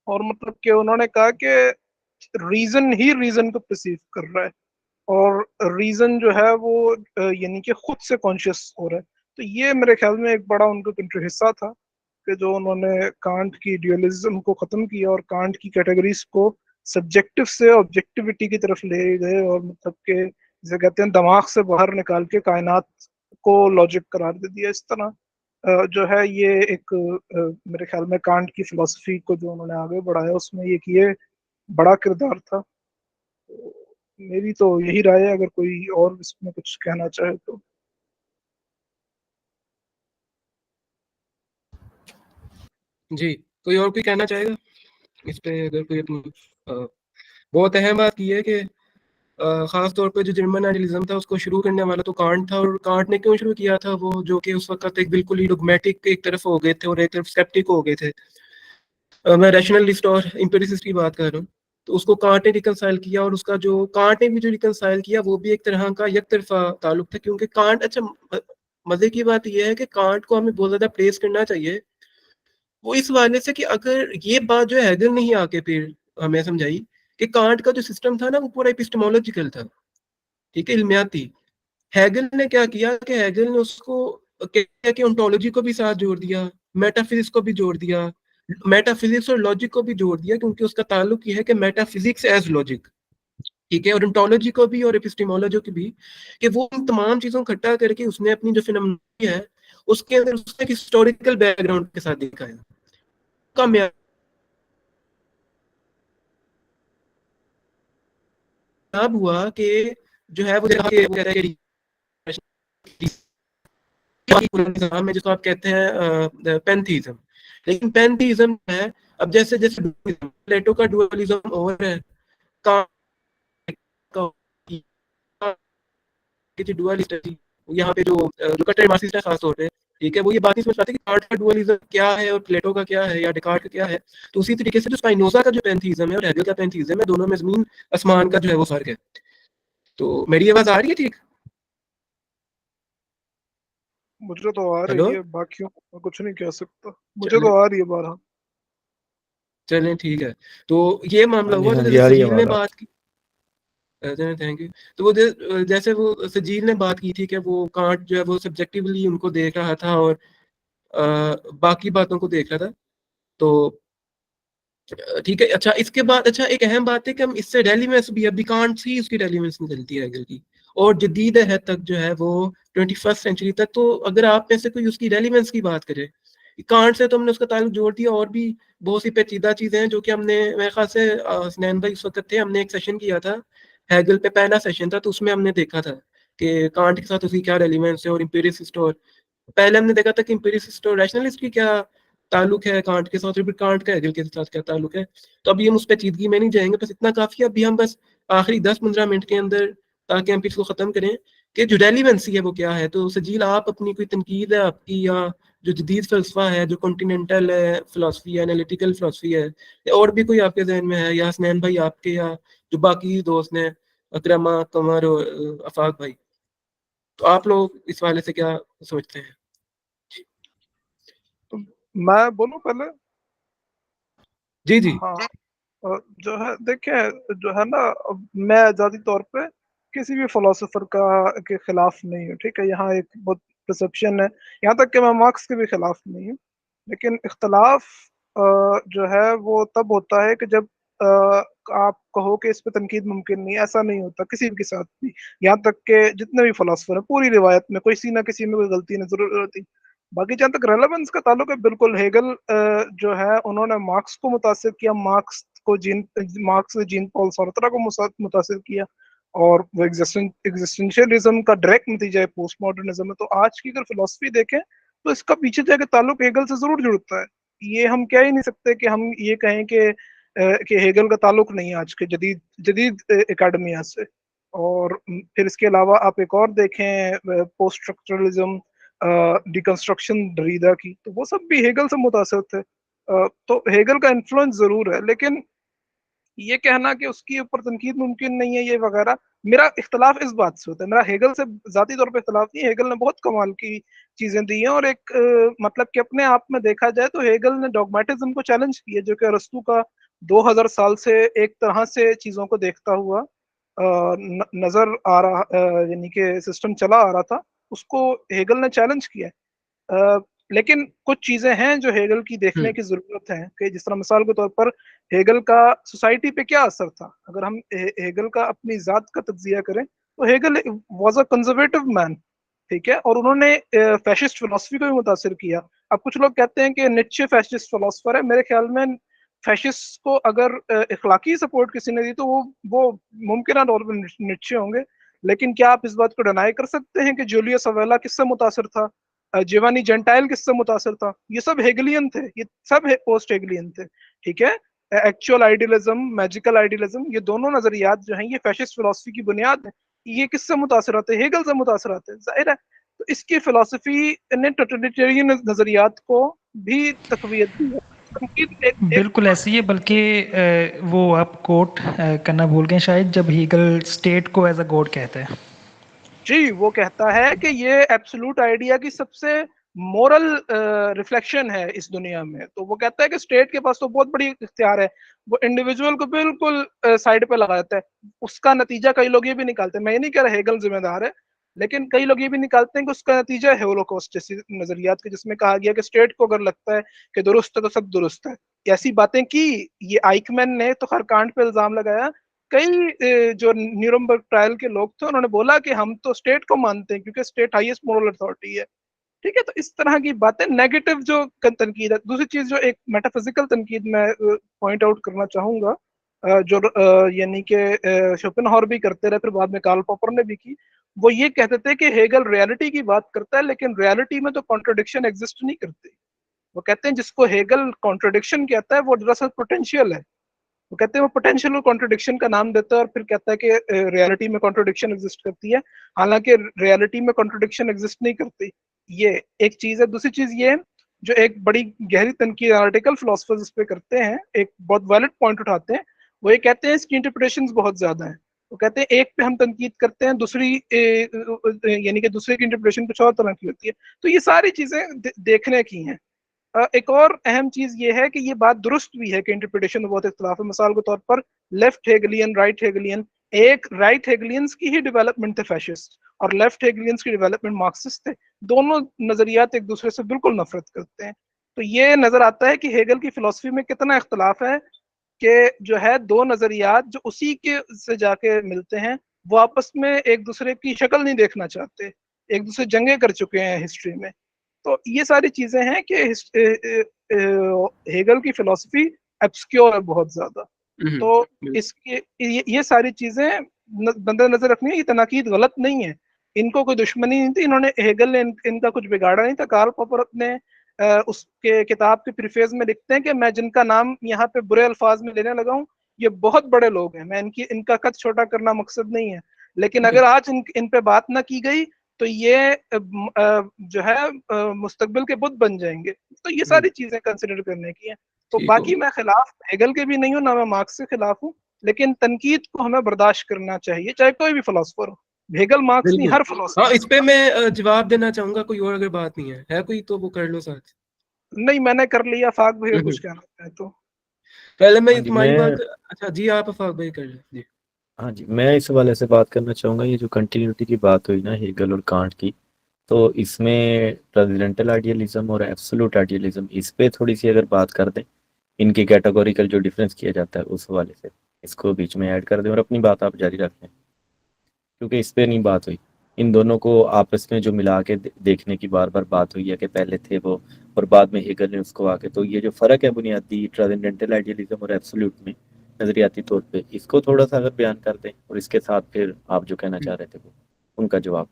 और मतलब कि उन्होंने कहा कि रीजन ही रीजन को परसीव कर रहा है, और रीजन जो है वो यानी कि खुद से कॉन्शियस हो रहा है। तो ये मेरे ख्याल में एक बड़ा उनका हिस्सा था कि जो उन्होंने कांट की ड्यूअलिज्म को खत्म किया और कांट की कैटेगरीज को सब्जेक्टिव से ऑब्जेक्टिविटी की तरफ ले गए, और मतलब के जिसे कहते हैं दिमाग से बाहर निकाल के कायनात को लॉजिक करार दे दिया। इस तरह जो है ये एक मेरे ख्याल में कांट की फिलॉसफी को जो उन्होंने आगे बढ़ाया, उसमें एक ये बड़ा किरदार था। तो मेरी तो यही राय है, अगर कोई और इसमें कुछ कहना चाहे तो। जी, कोई और कोई कहना चाहेगा इस पे? अगर कोई अपनी बहुत अहम बात की है कि खास तौर पे जो जर्मन आइडियलिज्म था उसको शुरू करने वाला तो कांट था, और कांट ने क्यों शुरू किया था? वो जो कि उस वक्त एक बिल्कुल ही डोगमेटिक एक तरफ हो गए थे और एक तरफ स्केप्टिक हो गए थे। मैं रैशनलिस्ट और एम्पिरिसिस्ट की बात कर रहा हूँ। तो उसको कांट ने रिकंसाइल किया, और उसका जो कांट ने भी जो रिकंसाइल किया वो भी एक तरह का एक तरफा ताल्लुक था, क्योंकि कांट, अच्छा मजे की बात यह है कि कांट को हमें बहुत ज्यादा प्रेस करना चाहिए, वो इस वाले से कि अगर ये बात जो है हेगल ने ही आके फिर हमें समझाई कि कांट का जो सिस्टम था ना वो पूरा एपिस्टेमोलॉजिकल था, ठीक है, इल्मियाती। हेगल ने क्या किया कि हेगल ने उसको क्या कि ओंटोलॉजी को भी साथ जोड़ दिया, मेटाफिजिक्स को भी जोड़ दिया, मेटाफिजिक्स और लॉजिक को भी जोड़ दिया, क्योंकि उसका ताल्लुक ये है कि मेटाफिजिक्स एज लॉजिक, ठीक है, और ओंटोलॉजी को भी और एपिस्टेमोलॉजी को भी, कि वो इन तमाम चीजों को इकट्ठा करके उसने अपनी जो फिनोमेनोलॉजी है उसके अंदर उसने एक हिस्टोरिकल बैकग्राउंड के साथ दिखाया। कामयाब हुआ कि जो है वो कह रहे हैं निजाम में जिसको आप कहते हैं पैंथीइज्म, लेकिन पैंथीइज्म है, अब जैसे जैसे प्लेटो का डुअलिज्म और है, डुअलिस्ट है यहाँ पे, जो कट्टर मार्क्सिस्ट है खास तौर पे, ठीक है, वो ये बात नहीं समझ पाते कि कार्ट का डुअलिज्म क्या है और प्लेटो का क्या है या डिकार्ट का क्या है। तो उसी तरीके से जो स्पाइनोजा का जो पैंथीइज्म है और हेगल का पैंथीइज्म है, दोनों में जमीन आसमान का जो है वो फर्क है। तो मेरी आवाज आ रही है ठीक? मुझे तो आ हेलो, रही है, बाकियों को कुछ नहीं कह सकता। मुझे तो आ रही है बारह। चलें ठीक है। तो ये मामला हाँ जी हुआ, हाँ तो जी, जैसे आ रही है सजील ने आवाज। बात की, थैंक यू। तो वो जैसे वो सजील ने बात की थी कि वो कांट जो है वो सब्जेक्टिवली उनको देख रहा था और बाकी बातों को देख रहा था। तो ठीक है, अच्छा इसके बाद अच्छा एक अहम बात है कि हम इससे रेलिवेंस भी, अभी कांट से ही उसकी रेलिवेंस निकलती है हेगल की, और जदीद है तक जो है वो 21st सेंचुरी तक। तो अगर आप में से कोई उसकी रेलिवेंस की बात करे कांट से तो हमने उसका ताल्लुक जोड़ दिया, और भी बहुत सी पेचीदा चीजें हैं जो कि हमने, मेरे ख्याल से हसनैन भाई उस वक्त थे, हमने एक सेशन किया था हैगल पे, पहला सेशन था, तो उसमें हमने देखा था कि कांट के साथ उसकी क्या रेलिवेंस है, और इंपीरियलिस्ट, और पहले हमने देखा था कि इंपीरियलिस्ट और रैशनलिस्ट की क्या ताल्लुक है कांट के साथ, और फिर कांट का हेगल के साथ क्या ताल्लुक है। तो अभी हम उस पेचीदगी में नहीं जाएंगे, बस इतना काफी है। अभी हम बस आखिरी 10-15 मिनट के अंदर, ताकि हम फिर इसको खत्म करें, कि जो रेलिवेंसी है वो क्या है। तो सजील, आप अपनी कोई तनकीद है आपकी, या जो जदीद फलसफा है, जो कॉन्टिनेंटल फिलासफी है, एनालिटिकल फिलासफी है, या और भी कोई आपके जहन में है, या हसनैन भाई आपके, या जो बाकी दोस्त हैं, अकरमा, कमर और अफाक भाई, तो आप लोग इस वाले से क्या सोचते हैं? तो मैं बोलूं पहले? जी जी। हाँ, जो है देखिए, जो है ना, मैं आजादी तौर पे किसी भी फिलोसोफर के खिलाफ नहीं हूँ, ठीक है। यहाँ एक बहुत परसेप्शन है, यहाँ तक कि मैं मार्क्स के भी खिलाफ नहीं हूँ, लेकिन इख्तलाफ जो है वो तब होता है कि जब आप कहो कि इस पे तनकीद मुमकिन नहीं है। ऐसा नहीं होता किसी के साथ भी, यहाँ तक कि जितने भी फिलोसफर हैं पूरी रिवायत में कोई सी ना किसी में कोई गलती नजर आती। बाकी जहाँ तक रेलेवेंस का ताल्लुक है, बिल्कुल हेगल जो है उन्होंने मार्क्स को मुतासिर किया, मार्क्स ने जीन पॉल सार्त्रा को मुतासिर किया, और वो एग्जिस्टेंशियलिज्म का डायरेक्ट नतीजा है पोस्ट मॉडर्निज्म में। तो आज की अगर फिलोसफी देखें तो इसका पीछे जाके ताल्लुक हेगल से जरूर जुड़ता है। ये हम कह ही नहीं सकते कि हम ये कहें कि हेगल का ताल्लुक नहीं है आज के जदीद जदीद एकेडमिया से। और फिर इसके अलावा आप एक और देखें, पोस्ट स्ट्रक्चरलिज्म, डिकंस्ट्रक्शन दरीदा की, तो वो सब भी हेगल से मुतासर थे। तो हेगल का इन्फ्लुएंस जरूर है, लेकिन ये कहना कि उसके ऊपर तनकीद मुमकिन नहीं है ये वगैरह, मेरा इख्तलाफ इस बात से होता है। मेरा हेगल से जाती तौर पे इख्तलाफ नहीं है, हेगल ने बहुत कमाल की चीजें दी हैं, और एक मतलब कि अपने आप में देखा जाए तो हेगल ने डॉगमेटिज्म को चैलेंज किया, जो कि अरस्तू का 2000 साल से एक तरह से चीजों को देखता हुआ नजर आ रहा, यानी कि सिस्टम चला आ रहा था, उसको हेगल ने चैलेंज किया। लेकिन कुछ चीजें हैं जो हेगल की देखने की जरूरत है, कि जिस तरह मिसाल के तौर पर हेगल का सोसाइटी पे क्या असर था। अगर हम हेगल का अपनी जात का तज्जिया करें तो Hegel was a conservative man, ठीक है, और उन्होंने फैशिस्ट फिलोसफी को भी मुतासिर किया। अब कुछ लोग कहते हैं कि नित्शे फैशिस्ट फिलोसफर है, मेरे ख्याल में फैशिस्ट को अगर इखलाकी सपोर्ट किसी ने दी तो वो मुमकिन तौर पर नित्शे होंगे। लेकिन क्या आप इस बात को डिनाई कर सकते हैं कि जूलियस अवेला किससे मुतासिर था, जिवानी जेंटाइल किससे मुतासिर था? ये सब हेगलियन थे, ये सब पोस्ट हेगलियन थे, ठीक है। एक्चुअल आइडियलिज्म, मैजिकल आइडियलिज्म, ये दोनों नजरियात जो हैं ये फैशिस्ट फिलोसफी की बुनियाद है। ये किससे मुतासिर आते हैं? हेगल से मुतासिर आते हैं, जाहिर है। तो इसकी फिलोसफी ने टोटलिटेरियन नजरियात को भी तकवीत दी है। बिल्कुल ऐसे ही है, बल्कि वो आप कोट करना भूल गए शायद, जब हीगल स्टेट को एज अ गॉड कहते हैं। जी, वो कहता है कि ये एब्सोल्यूट आइडिया की सबसे मोरल रिफ्लेक्शन है इस दुनिया में। तो वो कहता है कि स्टेट के पास तो बहुत बड़ी इख्तियार है, वो इंडिविजुअल को बिल्कुल साइड पे लगा देता है। उसका नतीजा कई लोग ये भी निकालते हैं, मैं ये नहीं कह रहा हेगल जिम्मेदार है, लेकिन कई लोग ये भी निकालते हैं कि उसका नतीजा है होलोकॉस्ट जैसी नजरियात के, जिसमें कहा गया कि स्टेट को अगर लगता है कि दुरुस्त है तो सब दुरुस्त है। ऐसी बातें की ये आइकमैन ने तो हर कांड पे इल्जाम लगाया। कई जो न्यूरमबर्ग ट्रायल के लोग थे उन्होंने बोला कि हम तो स्टेट को मानते हैं क्योंकि स्टेट हाईएस्ट मोरल अथॉरिटी है, ठीक है। तो इस तरह की बातें नेगेटिव जो तनकीद है। दूसरी चीज जो एक मेटाफिजिकल तनकीद मैं पॉइंट आउट करना चाहूंगा, जो यानी कि शोपेनहावर भी करते रहे, फिर बाद में कार्ल पॉपर ने भी की। वो ये कहते थे कि हेगल रियलिटी की बात करता है, लेकिन रियलिटी में तो कॉन्ट्रोडिक्शन एग्जिस्ट नहीं करती। वो कहते हैं जिसको हेगल कॉन्ट्रोडिक्शन कहता है वो दरअसल पोटेंशियल है। वो कहते हैं वो पोटेंशियल और कॉन्ट्रोडिक्शन का नाम देता है, और फिर कहता है कि रियलिटी में कॉन्ट्रोडिक्शन एग्जिस्ट करती है, हालांकि रियलिटी में कॉन्ट्रोडिक्शन एग्जिस्ट नहीं करती। ये एक चीज है। दूसरी चीज ये, जो एक बड़ी गहरी तनकीद आर्टिकल फिलोसफर्स इस पे करते हैं, एक बहुत वैलिड पॉइंट उठाते हैं, वो ये कहते हैं इसकी इंटरप्रिटेशंस बहुत ज्यादा हैं। वो कहते हैं एक पे हम तनकीद करते हैं, दूसरी यानी कि दूसरे की इंटरप्रिटेशन कुछ और तरह की होती है। तो ये सारी चीजें देखने की हैं। एक और अहम चीज ये है कि ये बात दुरुस्त भी है कि इंटरप्रिटेशन में बहुत इख्तलाफ है। मिसाल के तौर पर लेफ्ट हेगलियन, राइट हेगलियन, एक राइट हेगलियंस की ही डेवलपमेंट थे फैशिस्ट, और लेफ्ट हेगलियंस की डेवलपमेंट मार्क्सिस्ट थे। दोनों नजरियात एक दूसरे से बिल्कुल नफरत करते हैं। तो ये नजर आता है कि हेगल की फिलोसफी में कितना इख्तलाफ है, कि जो है दो नजरियात जो उसी के से जाके मिलते हैं, वो आपस में एक दूसरे की शक्ल नहीं देखना चाहते, एक दूसरे जंगे कर चुके हैं हिस्ट्री में। तो ये सारी चीजें हैं कि हेगल की फिलॉसफी एब्सक्योर है बहुत ज्यादा। तो इसके ये सारी चीजें बंदे नजर रखनी है। ये तनाकीद गलत नहीं है, इनको कोई दुश्मनी नहीं थी, इन्होंने हेगल ने इनका कुछ बिगाड़ा नहीं था। कार्ल पॉपर अपने उसके किताब के प्रीफेस में लिखते हैं कि मैं जिनका नाम यहाँ पे बुरे अल्फाज में लेने लगा हूँ ये बहुत बड़े लोग हैं, मैं इनका कद छोटा करना मकसद नहीं है, लेकिन अगर आज इन पे बात ना की गई तो ये जो है मुस्तकबिल के बुत बन जाएंगे। तो ये सारी चीजें कंसिडर करने की हैं। तो बाकी मैं खिलाफ हेगल के भी नहीं हूँ, ना मैं मार्क्स के खिलाफ हूँ, लेकिन तनकीद को हमें बर्दाश्त करना चाहिए, चाहे कोई भी फिलोसफर हो। हेगल मार्क्स नहीं, हर फिलोसफर। हाँ, इस पे मैं जवाब देना चाहूंगा, कोई और अगर बात नहीं है कोई तो वो कर लो साथ। नहीं, मैंने कर लिया। फाक भाई कुछ कहना है तो पहले मैं तुम्हारी बात। अच्छा जी, आप फाक भाई कर ले जी। हाँ जी, मैं इस हवाले से बात करना चाहूँगा। ये जो कंटिन्यूटी की बात हुई ना हेगल और कांट की, तो इसमें ट्रांसेंडेंटल आइडियलिज्म और एब्सोल्यूट आइडियलिज्म, इस पे थोड़ी सी अगर बात कर दें, इनके कैटेगोरिकल जो डिफरेंस किया जाता है उस हवाले से इसको बीच में ऐड कर दें और अपनी बात आप जारी रखें, क्योंकि इस पे नहीं बात हुई। इन दोनों को आपस में जो मिला के देखने की बार बार बात हुई है कि पहले थे वो और बाद में हेगल ने उसको आके, तो ये जो फ़र्क है बुनियादी ट्रांसेंडेंटल आइडियलिज्म और एब्सोल्यूट में नज़रियाती तौर पे, इसको थोड़ा सा अगर बयान कर दें और इसके साथ फिर आप जो कहना चाह रहे थे वो उनका जवाब।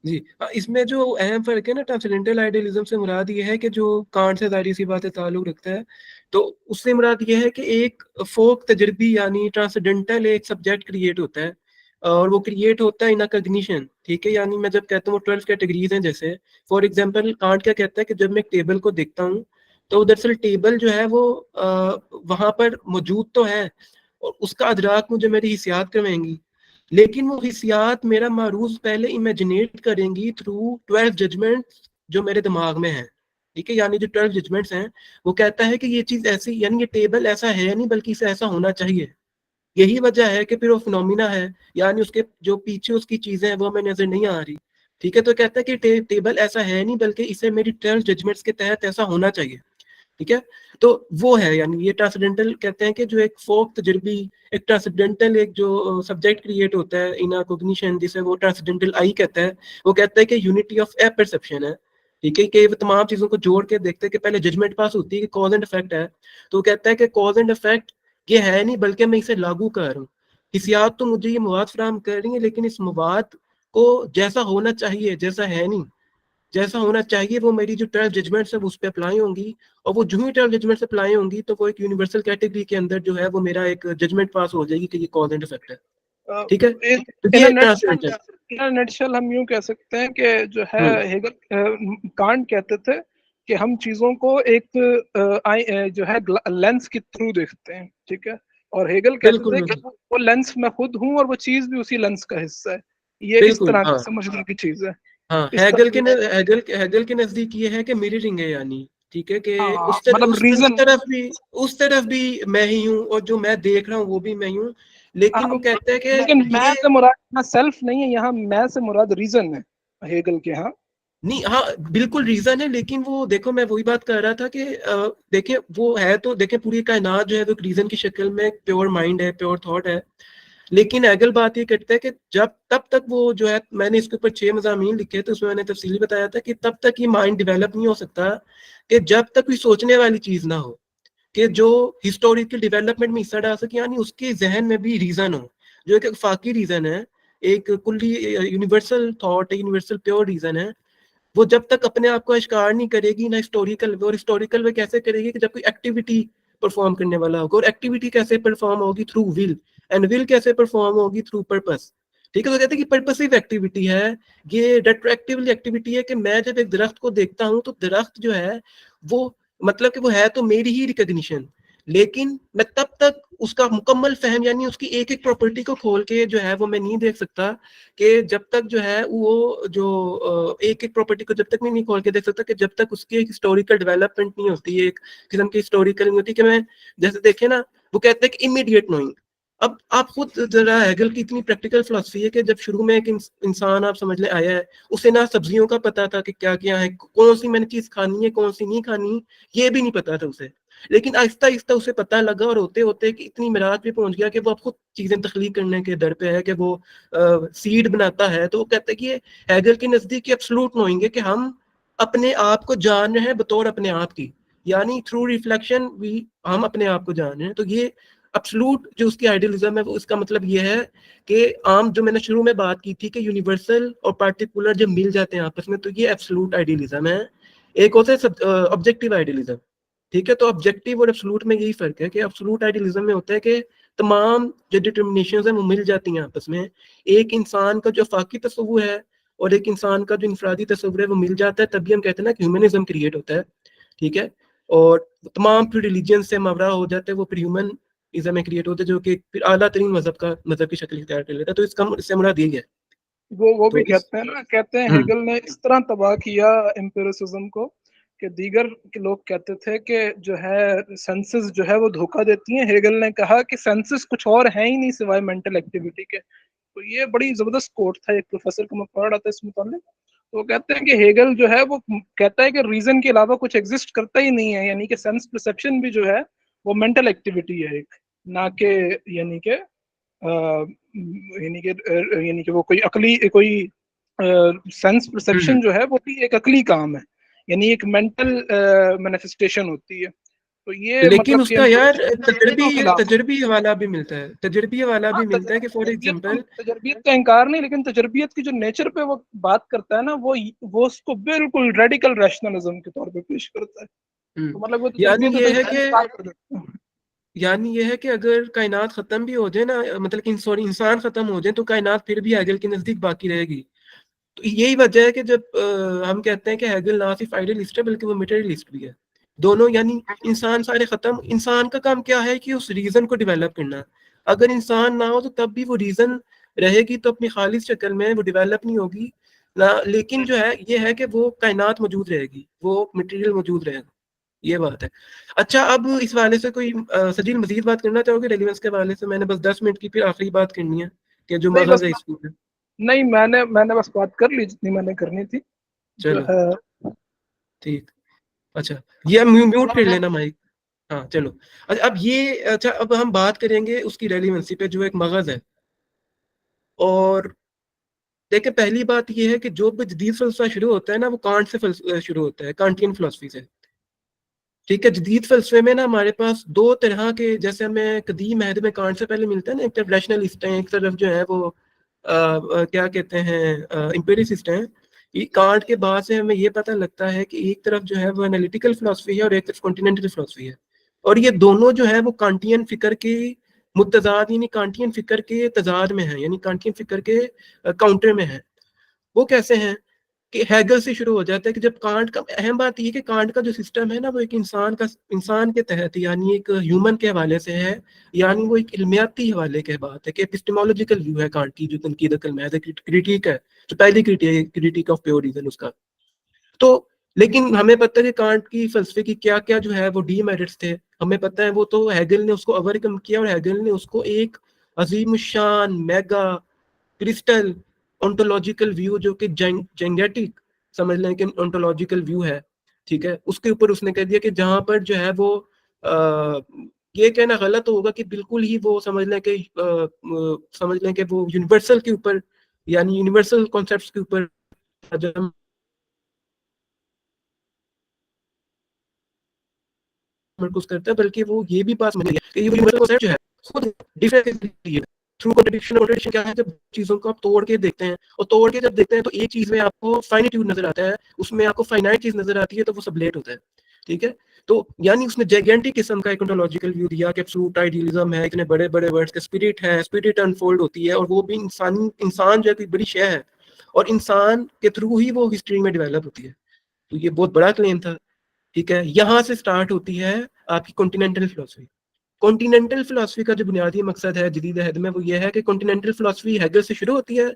जी, इसमें जो अहम फर्क है ना, ट्रांसेंडेंटल आइडियलिज्म से मुराद ये है कि जो कांट से जाहिर सी बात है ताल्लुक रखता है, तो उससे मुराद ये है कि एक फोक तजर्बी यानी ट्रांसेंडेंटल एक सब्जेक्ट क्रिएट होता है और वो क्रिएट होता है इन कॉग्निशन। ठीक है, यानी मैं जब कहता हूँ 12 कैटेगरीज हैं, जैसे फॉर एग्जांपल कांट क्या कहता है कि जब मैं एक टेबल को देखता हूँ तो दरअसल टेबल जो है वो वहां पर मौजूद तो है और उसका अदराक मुझे मेरी हिस्सियात करवाएंगी, लेकिन वो हिस्सियात मेरा मारूफ पहले इमेजिनेट करेंगी थ्रू 12 जजमेंट जो मेरे दिमाग में है। ठीक है, यानी जो 12 जजमेंट्स हैं वो कहता है कि ये चीज ऐसी, यानी ये टेबल ऐसा है नहीं बल्कि इसे ऐसा होना चाहिए। यही वजह है कि फिर वो फिनोमिना है, यानी उसके जो पीछे उसकी चीजें हैं वो हमें नजर नहीं आ रही। ठीक है, तो कहता है कि टेबल ऐसा है नहीं बल्कि इसे मेरी 12 जजमेंट्स के तहत ऐसा होना चाहिए। ठीक है, तो वो है, यानी ये ट्रांसेंडेंटल कहते हैं कि जो एक फोक तजर्बी, एक ट्रांसेंडेंटल एक जो सब्जेक्ट क्रिएट होता है इन कॉग्निशन, जिसे वो ट्रांसेंडेंटल आई कहता है, वो कहता है कि यूनिटी ऑफ ए परसेप्शन है। ठीक है, कि वो तमाम चीजों को जोड़ के देखते हैं कि पहले जजमेंट पास होती है कि कॉज एंड इफेक्ट है, तो कहता है कि कॉज एंड इफेक्ट ये है नहीं बल्कि मैं इसे लागू कर रहा हूँ। हिस्सियात तो मुझे ये मवाद फराहम कर रही है, लेकिन इस मवाद को जैसा होना चाहिए जैसा है नहीं, जैसा होना चाहिए वो मेरी जो 12 जजमेंट्स है वो उस पर अप्लाई होंगी, और वो जो ही 12 जजमेंट्स अप्लाई होंगी तो वो एक यूनिवर्सल कैटेगरी के अंदर जो है वो मेरा एक जजमेंट पास हो जाएगी कि ये कॉज एंड इफेक्ट है। ठीक है, तो ये नटशल हम यूं कह सकते हैं कि जो है हेगल कांट कहते थे कि हम चीजों को एक जो है लेंस के थ्रू देखते हैं। ठीक है, और हेगल कहते थे कि वो लेंस मैं खुद हूं और वो चीज भी उसी लेंस का हिस्सा है। ये इस तरह की समझने की चीज है। हाँ, हेगल के नजदीक ये है कि मिररिंग है, यानी ठीक है कि उस तरफ भी मैं ही हूँ और जो मैं देख रहा हूँ वो भी मैं ही हूँ, लेकिन वो कहते हैं कि लेकिन मैं से मुराद सेल्फ नहीं है, यहाँ मैं से मुराद रीजन है हेगल के। हाँ नहीं, हाँ बिल्कुल रीजन है, लेकिन वो देखो मैं वही बात कर रहा था कि देखें वो है तो देखें पूरी कायनात जो है वो एक रीजन की शक्ल में प्योर माइंड है, प्योर थॉट है, लेकिन हेगल बात ये करता है कि जब तब तक वो जो है, मैंने इसके ऊपर 6 मज़ामीन लिखे थे, उसमें मैंने तफसीली बताया था कि तब तक ये माइंड डेवलप नहीं हो सकता कि जब तक कोई सोचने वाली चीज ना हो कि जो हिस्टोरिकल डेवलपमेंट में हिस्सा डाल सके, यानी उसके जहन में भी रीजन हो, जो एक फाकी रीजन है, एक कुल्ली यूनिवर्सल थॉट है, यूनिवर्सल प्योर रीजन है। वो जब तक अपने आप को आविष्कार नहीं करेगी ना हिस्टोरिकल, और हिस्टोरिकल वे कैसे करेगी कि जब कोई एक्टिविटी परफॉर्म करने वाला होगा, और एक्टिविटी कैसे परफॉर्म होगी थ्रू विल, एंड विल कैसे परफॉर्म होगी थ्रू पर्पस। ठीक है, तो कहते हैं कि पर्पसिव एक्टिविटी है, ये रेट्रोएक्टिवली एक्टिविटी है कि मैं जब एक दरख्त को देखता हूँ तो दरख्त जो है वो मतलब कि वो है तो मेरी ही रिकॉग्निशन, लेकिन मैं तब तक उसका मुकम्मल फहम, यानी उसकी एक एक प्रॉपर्टी को खोल के जो है वो मैं नहीं देख सकता, कि जब तक जो है वो जो एक एक प्रॉपर्टी को जब तक मैं नहीं खोल के देख सकता कि जब तक उसकी एक हिस्टोरिकल डेवलपमेंट नहीं होती, एक किस्म की हिस्टोरिकल नहीं होती कि मैं जैसे देखे ना, वो कहते हैं कि इमीडिएट नोइंग। अब आप खुद जरा हेगल की इतनी प्रैक्टिकल फिलॉसफी है कि जब शुरू में एक इंसान आप समझ ले आया है, उसे ना सब्जियों का पता था कि क्या क्या है, कौन सी मैंने चीज खानी है कौन सी नहीं खानी, ये भी नहीं पता था उसे, लेकिन आहिस्ता आहिस्ता उसे पता लगा और होते होते कि इतनी मिराज पे पहुंच गया कि वो अब खुद चीजें तख्लीक करने के दर पे है, कि वो सीड बनाता है। तो वो कहते हैं कि हेगल के नजदीक एब्सोल्यूट नोइंग है कि हम अपने आप को जान रहे हैं बतौर अपने आप की, यानी थ्रू रिफ्लेक्शन भी हम अपने आप को जान रहे हैं। तो ये एब्सोल्यूट जो उसकी आइडियलिज्म है वो इसका मतलब ये है कि आम जो मैंने शुरू में बात की थी कि यूनिवर्सल और पार्टिकुलर जब मिल जाते हैं आपस में तो ये एब्सोल्यूट आइडियलिज्म है। एक होता है ऑब्जेक्टिव आइडियलिज्म, ठीक है। तो ऑब्जेक्टिव और एब्सोल्यूट में यही फर्क है कि एब्सोल्यूट आइडियलिज्म में होता है कि तमाम जो डिटर्मिनेशंस हैं वो मिल जाती हैं आपस में। एक इंसान का जो फाकी तस्वुर है और एक इंसान का जो इंफरादी तस्वुर है वो मिल जाता है, तभी हम कहते हैं ना कि ह्यूमनिज्म क्रिएट होता है, ठीक है। और तमाम फिर रिलीजन से मावरा हो जाते हैं, वो फिर ह्यूमन इज्म में क्रिएट होते हैं, जो कि फिर आला तरीन मजहब की शक्ल इख्तियार कर लेता है। तो इससे मुराद यही है। वो तो भी कहते हैं ना, कहते हैं हेगल ने इस तरह तबाह किया एम्पिरिसिज्म को कि दीगर के लोग कहते थे कि जो है सेंसेस जो है वो धोखा देती हैं। हेगल ने कहा कि सेंसेस कुछ और है ही नहीं सिवाय मेंटल एक्टिविटी के। तो ये बड़ी जबरदस्त कोट था एक प्रोफेसर को मैं पढ़ रहा था इस मुताबिक। तो कहते हैं कि हेगल जो है वो कहता है कि रीजन के अलावा कुछ एग्जिस्ट करता ही नहीं है, यानी कि सेंस परसेप्शन भी जो है वो मेंटल एक्टिविटी है एक, ना कि यानी कि यानी कि वो कोई अकली कोई सेंस परसेप्शन जो है वो भी एक अकली काम है, यानी एक मेंटल मैनिफेस्टेशन होती है। तो ये लेकिन मतलब उसका यार कि तजर्बी वाला भी मिलता है, तजर्बी वाला भी मिलता है कि फॉर एग्जांपल तजर्बियत का इनकार नहीं, लेकिन तजर्बियत की जो नेचर पे वो बात करता है ना, वो उसको बिल्कुल रेडिकल रैशनलिज्म के तौर पे पेश करता है। तो मतलब वो यानी तजर्बियत ये है इनकार कर देता है। यानी ये है कि अगर कायनात खत्म भी हो जाए ना, मतलब कि सॉरी इंसान खत्म हो जाए, तो कायनात फिर भी हेगल के नजदीक बाकी रहेगी। तो यही वजह है कि जब हम कहते हैं कि हेगल ना सिर्फ आइडियलिस्ट है बल्कि वो मटेरियलिस्ट भी है, दोनों। यानी इंसान सारे खत्म, इंसान का काम क्या है कि उस रीजन को डेवलप करना। अगर इंसान ना हो तो तब भी वो रीजन रहेगी, तो अपनी खालिस शक्ल में वो डेवलप नहीं होगी ना। लेकिन जो है ये है कि वो कायनात मौजूद रहेगी, वो मटेरियल मौजूद रहेगा, ये बात है। अच्छा, अब इस वाले से कोई सजील मजीद बात करना चाहोगे रेलिवेंस के वाले से? मैंने बस 10 मिनट की फिर आखिरी बात करनी है कि जो नहीं बस मगज है स्कूल में। नहीं, मैंने बस बात कर ली जितनी मैंने करनी थी जो चलो है। ठीक। अच्छा, ये म्यूट कर लेना माइक। हाँ चलो। अच्छा अब ये, अच्छा अब हम बात करेंगे उसकी रेलिवेंसी पे, जो एक मगज है। और देखिए पहली बात ये है कि जो भी जदीद फलसफा शुरू होता है ना, वो कांट से शुरू होता है, कांटियन फिलोसफी से, ठीक है। जदीद फलसफे में ना हमारे पास दो तरह के, जैसे हमें कदीम अहद में कांट से पहले मिलता है ना, एक तरफ रैशनलिस्ट हैं, एक तरफ जो है वो क्या कहते हैं एम्पिरिसिस्ट हैं। ये कांट के बाद से हमें ये पता लगता है कि एक तरफ जो है वो एनालिटिकल फिलोसफी है और एक तरफ कॉन्टिनेंटल फिलोसफी है। और ये दोनों जो है वो कांटियन फिक्र के मुतजाद, यानी कांटियन फिक्र के तजाद में है, यानी कांटियन फिक्र के काउंटर में है। वो कैसे हैं कि हैगल से शुरू हो जाता है कि जब कांट का, अहम बात ये है कि कांट का जो सिस्टम है ना वो एक इंसान के तहत, यानी एक ह्यूमन के हवाले से है, यानी वो एक इल्मियाती हवाले के बात है कि एपिस्टेमोलॉजिकल व्यू है कांट की, जो तनकीद अक्ल में है, क्रिटिक है, जो पहली क्रिटिक ऑफ प्योर रीजन उसका। तो लेकिन हमें पता है कि कांट की फलसफे की क्या क्या जो है वो डीमेरिट्स थे, हमें पता है। वो तो हैगल ने उसको ओवरकम किया, और हैगल ने उसको एक अजीम शान मेगा क्रिस्टल ओंटोलॉजिकल व्यू, जो कि जेंगेटिक समझ लें कि ओंटोलॉजिकल व्यू है, ठीक है, उसके ऊपर उसने कह दिया कि जहां पर जो है वो आ, ये कहना गलत होगा कि बिल्कुल ही वो समझ लें कि वो यूनिवर्सल के ऊपर, यानी यूनिवर्सल कॉन्सेप्ट्स के ऊपर जब मरकुज करता है, बल्कि वो ये भी बात मानी है कि ये यूनिवर्सल कॉन्सेप्ट जो है खुद डिफरेंट है। थ्रू कॉन्ट्रडिक्शन क्या है, जब चीजों को आप तोड़ के देखते हैं, और तोड़ के जब देखते हैं तो एक चीज में आपको फाइनिट्यूड नजर आता है, उसमें आपको फाइनाइट चीज नजर आती है, तो वो सबलेट होता है, ठीक है। तो यानी उसने जैगेंटिक किस्म का एक ओंटोलॉजिकल व्यू दिया कि एब्सोल्यूट आइडियलिज्म है, इतने बड़े बड़े वर्ड्स के स्पिरिट है, स्पिरिट अनफोल्ड होती है, और वो भी इंसान जो है कोई बड़ी शय है, और इंसान के थ्रू ही वो हिस्ट्री में डेवलप होती है। तो ये बहुत बड़ा क्लेम था, ठीक है। यहाँ से स्टार्ट होती है आपकी कॉन्टिनेंटल फिलोसफी। कॉन्टिनेंटल फिलोसफी का जो बुनियादी मकसद है जदीद अहद में, वो ये है कि कॉन्टिनेंटल फिलोसफी हेगल से शुरू होती है,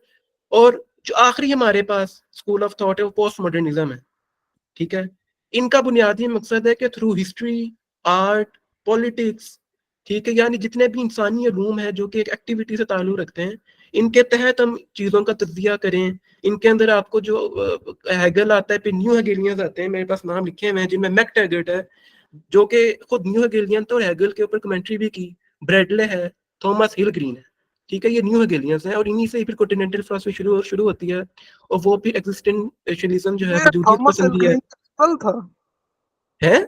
और जो आखिरी हमारे पास स्कूल ऑफ थॉट है वो पोस्ट मॉडर्निज्म है, ठीक है। इनका बुनियादी मकसद है कि थ्रू हिस्ट्री, आर्ट, पॉलिटिक्स, ठीक है, यानी जितने भी इंसानी रूम है जो कि एक एक्टिविटी से ताल्लुक रखते हैं, इनके तहत हम चीज़ों का तज्जिया करें। इनके अंदर आपको जो हैगल आता है, फिर न्यू हेगेलियंस आते हैं, मेरे पास नाम लिखे हुए हैं, जिनमें मैक टैगर्ट है, जो कि खुद न्यू हेगेलियन थे और हैगल के ऊपर कमेंट्री भी की, ब्रेडले है, थॉमस हिल ग्रीन है, ठीक है, ये न्यू हेगेलियंस हैं और इन्हीं से ही फिर कॉन्टिनेंटल फिलॉसफी शुरू होती है और वो फिर एग्जिस्टेंशियलिज्म जो है ये वजूदियत थॉमस पसंदी एल्ग्रीन लिबरल था है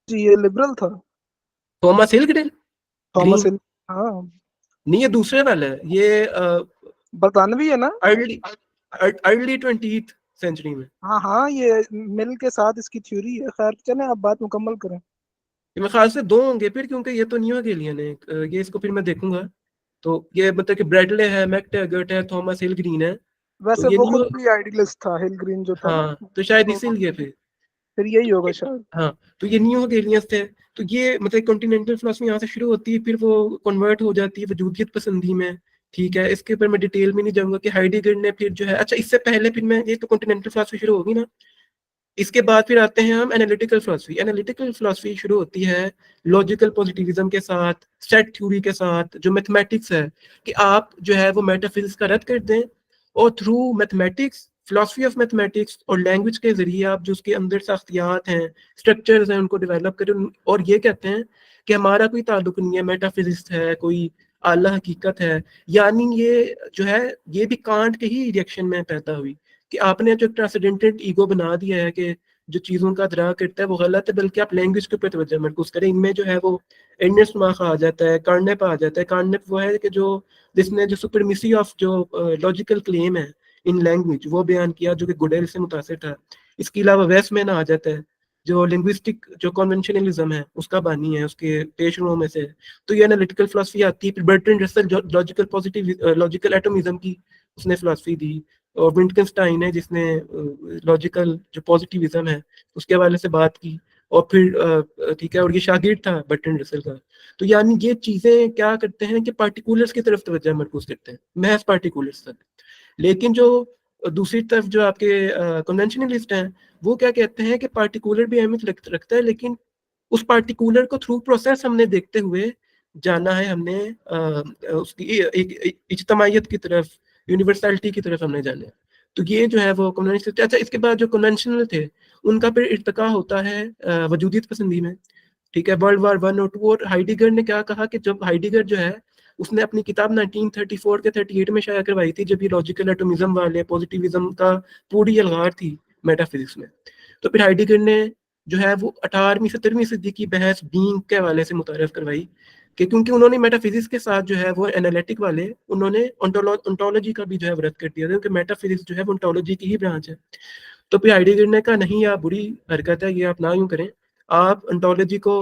जी, ये लिबरल था थॉमस हिलग्रेन थॉमस ग्रीन। एल हाँ नहीं, ये दूसरे वाला है, ये बरतानवी है ना। अर्ली अर्ली 20th सेंचुरी में। हाँ हाँ, ये मिल के साथ इसकी थ्योरी है। खैर चलें, आप बात मुकम्मल करें। ये मेरे ख्याल से दो होंगे फिर, क्योंकि ये तो न्यू हेगेलियन है। ये इसको फिर मैं देखूंगा। तो ये मतलब कि ब्रेडले है, मैकटैगर्ट है, थॉमस हिल ग्रीन है। तो वैसे ये वो न्यू, खुद भी आइडियलिस्ट था, हिल ग्रीन जो था ना, हाँ तो शायद तो इसीलिए फिर यही होगा शायद। हाँ तो ये न्यू हेगेलियंस थे। तो ये मतलब कॉन्टिनेंटल फिलोसफी यहाँ से शुरू होती है, फिर वो कन्वर्ट हो जाती है वजूदियत पसंदी में। ठीक है, इसके ऊपर मैं डिटेल में नहीं जाऊंगा कि हाइडेगर ने फिर जो है, अच्छा इससे पहले फिर मैं, ये तो कॉन्टिनेंटल फिलोसफी शुरू होगी ना, इसके बाद फिर आते हैं हम एनालिटिकल फिलोसफी। एनालिटिकल फिलोसफी शुरू होती है लॉजिकल पॉजिटिविज्म के साथ, सेट थ्योरी के साथ, जो मैथमेटिक्स है, कि आप जो है वो मेटाफिजिक्स का रद्द कर दें और through mathematics, philosophy of mathematics और लैंग्वेज के जरिए आप जो उसके अंदर साख्तियात हैं, स्ट्रक्चर्स हैं, उनको डेवलप करें। और ये कहते हैं कि हमारा कोई ताल्लुक नहीं है मेटाफिजिक्स है कोई आला हकीकत है। यानी ये जो है, ये भी कांट के ही रिएक्शन में पैदा हुई कि आपने जो ट्रांसेंडेंटल ईगो बना दिया है कि जो चीज़ों का दरा करता है वो गलत है, बल्कि आप लैंग्वेज के ऊपर तवज्जो मरकूज करें। इनमें जो है वो एंडनेस आ जाता है, कार्नेप आ जाता है। कार्नेप वो है कि जो जिसने जो सुपरमिसी ऑफ जो लॉजिकल क्लेम है इन लैंग्वेज वो बयान किया, जो कि गुडेल से मुतासिर था। इसके अलावा वेस्टमैन आ जाता है, जो लिंग्विस्टिक जो कन्वेंशनलिज्म है उसका बानी है, उसके पेशरों में से। तो ये एनालिटिकल फिलोसफी आती है। फिर Bertrand Russell logical positive logical atomism की उसने फिलोसफी दी। और विंटकनस्टाइन है जिसने लॉजिकल जो पॉजिटिविज्म है उसके हवाले से बात की। और फिर ठीक है, और ये शागिर्द था बर्ट्रैंड रसल का। तो यानी ये चीजें क्या करते हैं कि पार्टिकुलर्स की तरफ तवज्जो मरकूज करते हैं, महज पार्टिकुलर्स तक। लेकिन जो दूसरी तरफ जो आपके कन्वेंशनलिस्ट हैं, वो क्या कहते हैं कि पार्टिकुलर भी अहमियत रखता है, लेकिन उस पार्टिकुलर को थ्रू प्रोसेस हमने देखते हुए जाना है। हमने उसकी एक इज्तमाहियत की तरफ, यूनिवर्सलिटी की तरफ हमने जाना है। तो ये जो है वो कन्वेंशनल। अच्छा, इसके बाद जो कन्वेंशनल थे उनका फिर इर्तिका होता है वजूदियत पसंदी में। ठीक है, वर्ल्ड वार 1 और 2। और हाइडिगर ने क्या कहा कि जब हाइडिगर जो है उसने अपनी किताब 1934 के 38 में शाया करवाई थी, जब ये लॉजिकल एटोमिज्म वाले पॉजिटिविज्म का पूरी अलगार थी मेटाफिजिक्स में। तो फिर हाइडिगर ने जो है वो 18वीं 17वीं सदी की बहस बीइंग के हवाले से मुतारफ करवाई कि क्योंकि उन्होंने मेटाफिजिक्स के साथ जो है वो एनालिटिक वाले, उन्होंने ओंटोलॉजी का भी जो है व्रत कर दिया था, क्योंकि मेटाफिजिक्स जो है वो ओंटोलॉजी की ही ब्रांच है। तो फिर हाइडेगर ने कहा नहीं, आप बुरी हरकत है, ये आप ना यूं करें, आप ओंटोलॉजी को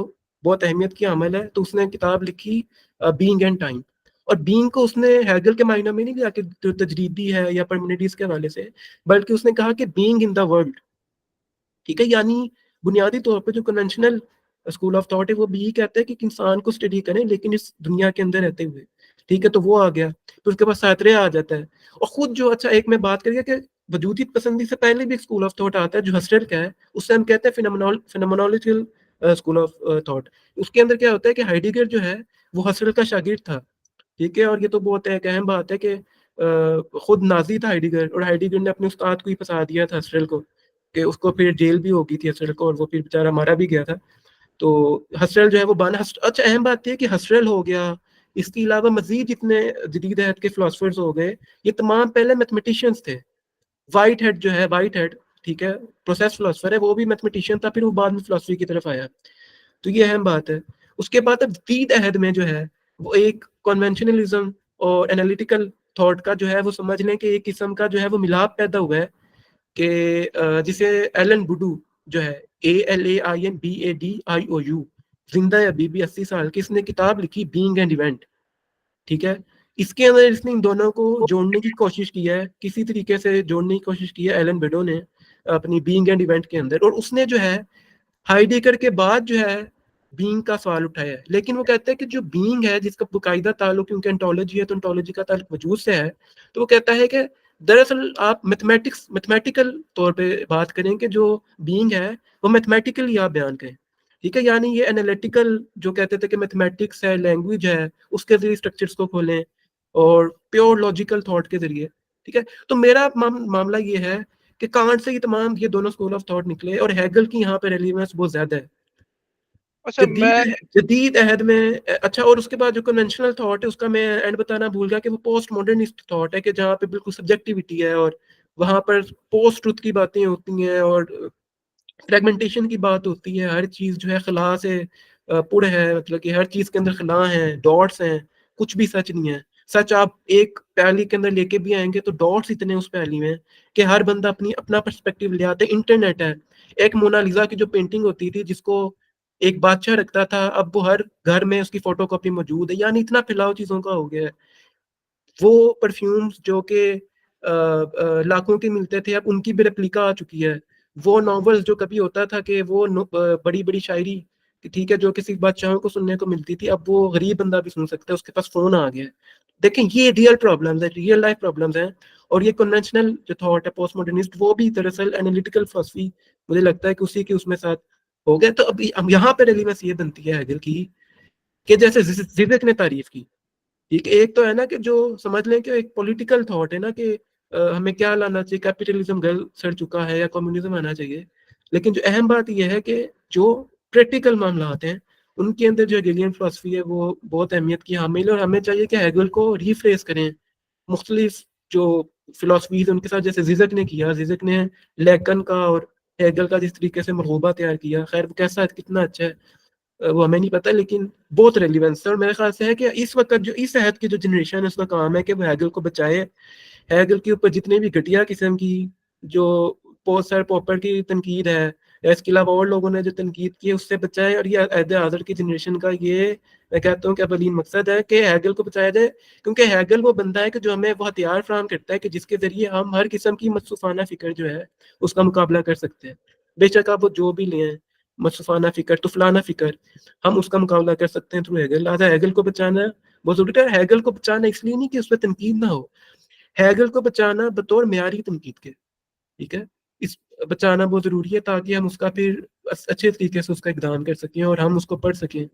बहुत अहमियत की अमल है। तो उसने किताब लिखी बीइंग एंड टाइम। और बीइंग को उसने हैगल के मायने में नहीं लिया कि जो तजरीदी है या परमिनेंटीज के हवाले से, बल्कि उसने कहा कि बीइंग इन द वर्ल्ड। ठीक है, यानी बुनियादी तौर पे जो कन्वेंशनल स्कूल ऑफ थॉट है वो भी यही कहता है कि इंसान को स्टडी करें लेकिन इस दुनिया के अंदर रहते हुए। ठीक है, तो वो आ गया। तो उसके बाद सातरे आ जाता है। और खुद जो, अच्छा एक मैं बात करिए कि वजूदियत पसंदी से पहले भी एक स्कूल ऑफ थॉट आता है जो हसरल का है, उससे हम कहते हैं फिनोमेनोलॉजिकल स्कूल ऑफ थॉट। उसके अंदर क्या होता है कि हाइडिगर जो है वो हसरल का शागिर्द था। ठीक है, और ये तो बहुत एक अहम बात है कि खुद नाजी था हाइडिगर, और हाइडिगर ने अपने उस्ताद को ही फंसा दिया था हसरल को, कि उसको फिर जेल भी हो गई थी हसरल को, और वो फिर बेचारा मारा भी गया था। तो हसरल जो है वो अच्छा अहम बात है कि हसरल हो गया, इसके अलावा मजीद जितने जदीद अहद के फिलोसफर्स हो गए, ये तमाम पहले मैथमेटिशियंस थे। वाइट हेड जो है, वाइट हेड, ठीक है, प्रोसेस फिलोसफर है, वो भी मैथमेटिशियन था, फिर वो बाद में फिलोसफी की तरफ आया। तो ये अहम बात है। उसके बाद अब जदीद अहद में जो है वो एक कन्वेंशनलिज्म और एनालिटिकल थॉट का जो है वो समझ लें कि एक किस्म का जो है वो मिलाप पैदा हुआ है, कि जिसे एलन बुडू जो है, ALAINBADIOU, जिंदा है अभी भी, 80 साल की, इसने किताब लिखी बीइंग एंड इवेंट। ठीक है, इसके अंदर इसने इन दोनों को जोड़ने की कोशिश की है, किसी तरीके से जोड़ने की कोशिश की है एलन बेडो ने अपनी बीइंग एंड इवेंट के अंदर। और उसने जो है हाइडेगर के बाद जो है बीइंग का सवाल उठाया है। लेकिन वो कहते हैं कि जो बीइंग है जिसका बाकायदा ताल्लुक, क्योंकि एंटोलॉजी है तो एंटोलॉजी का ताल्लुक वजूद से है, तो वो कहता है कि दरअसल आप मैथमेटिकल तौर पे बात करें कि जो बीइंग है वो मैथमेटिकली आप बयान करें। ठीक है, यानी ये एनालिटिकल जो कहते थे कि मैथमेटिक्स है, लैंग्वेज है, उसके जरिए स्ट्रक्चर्स को खोलें और प्योर लॉजिकल थॉट के जरिए। ठीक है, तो मेरा मामला ये है कि कांट से ये दोनों स्कूल ऑफ थॉट निकले, और हैगल की यहाँ पे रेलिवेंस बहुत ज्यादा है। अच्छा मैं जदीद अहद में अच्छा, और उसके बाद जो कन्वेंशनल थॉट है उसका मैं एंड बताना भूल गया कि वो पोस्ट मॉडर्निस्ट थॉट है कि जहाँ पे बिल्कुल सब्जेक्टिविटी है और वहाँ पर पोस्ट ट्रुथ की बातें होती हैं और फ्रेगमेंटेशन की बात होती है। हर चीज जो है खला से पुड़ है, मतलब कि हर चीज के अंदर खला है, डॉट्स हैं, कुछ भी सच नहीं है। सच आप एक प्याली के अंदर लेके भी आएंगे तो डॉट्स इतने उस प्याली में कि हर बंदा अपनी अपना पर्सपेक्टिव ले आता है। इंटरनेट है, एक मोनालिसा की जो पेंटिंग होती थी जिसको एक बादशाह रखता था, अब वो हर घर में उसकी फोटोकॉपी मौजूद है। यानी इतना फैलाव चीजों का हो गया है। वो परफ्यूम्स जो कि लाखों के मिलते थे अब उनकी भी रेप्लिका आ चुकी है। वो नॉवेल्स जो कभी होता था कि वो बड़ी बड़ी शायरी कि ठीक है जो किसी बादशाहों को सुनने को मिलती थी, अब वो गरीब बंदा भी सुन सकता है, उसके पास फोन आ गया है। देखें ये रियल प्रॉब्लम्स है, रियल लाइफ प्रॉब्लम्स हैं। और ये कन्वेंशनल जो थॉट है पोस्ट मॉडर्निस्ट, वो भी दरअसल एनालिटिकल फिलॉसफी मुझे लगता है कि उसी के उसमें साथ हो गया। तो अब यहाँ पर रेलिवेंस ये बनती है हेगल की कि जैसे जिजेक ने तारीफ की, ठीक है, एक तो है ना कि जो समझ लें कि एक पॉलिटिकल थॉट है ना कि हमें क्या लाना चाहिए, कैपिटलिज्म गल सड़ चुका है या कम्युनिज्म आना चाहिए। लेकिन जो अहम बात यह है कि जो प्रैक्टिकल मामला आते हैं उनके अंदर जो हेगेलियन फिलॉसफी है वो बहुत अहमियत की हामिल है। और हमें चाहिए कि हेगल को रीफ्रेस करें मुख्तलिफ जो फिलोसफीज उनके साथ, जैसे जिजक ने किया। जिजक ने लेकन का और हेगल का जिस तरीके से मरगूबा तैयार किया, खैर वो कैसा कितना अच्छा है वो हमें नहीं पता, लेकिन बहुत रेलिवेंस है। और मेरे ख्याल से है कि इस वक्त जो इस शहद की जो जनरेशन है उसका काम है कि वो हैगल को बचाए। हैगल के ऊपर जितने भी घटिया किस्म की जो पोस्ट सर पॉपर की तनकीद है या इसके अलावा और लोगों ने जो तनकीद की है उससे बचाए। और ये अहद आज़र की जनरेशन का ये मैं कहता हूँ कि अवलीन मकसद है कि हैगल को बचाया जाए, क्योंकि हैगल वो बंदा है कि जो हमें वो हथियार फराम करता है कि जिसके जरिए हम हर किस्म की मत्सूफाना फिक्र जो है उसका मुकाबला कर सकते हैं। बेशक आप वो जो भी लें, मत्सूफाना फिक्र, तुफलाना फिक्र, हम उसका मुकाबला कर सकते हैं थ्रू हेगल। लिहाजा हेगल को बचाना बहुत जरूरी है। हेगल को बचाना इसलिए नहीं कि उस पर तनकीद ना हो, हेगल को बचाना बतौर म्यारी तनकीद के, ठीक है, इस बचाना बहुत जरूरी है ताकि हम उसका फिर अच्छे तरीके से उसका इकदाम कर सकें और हम उसको पढ़ सकें,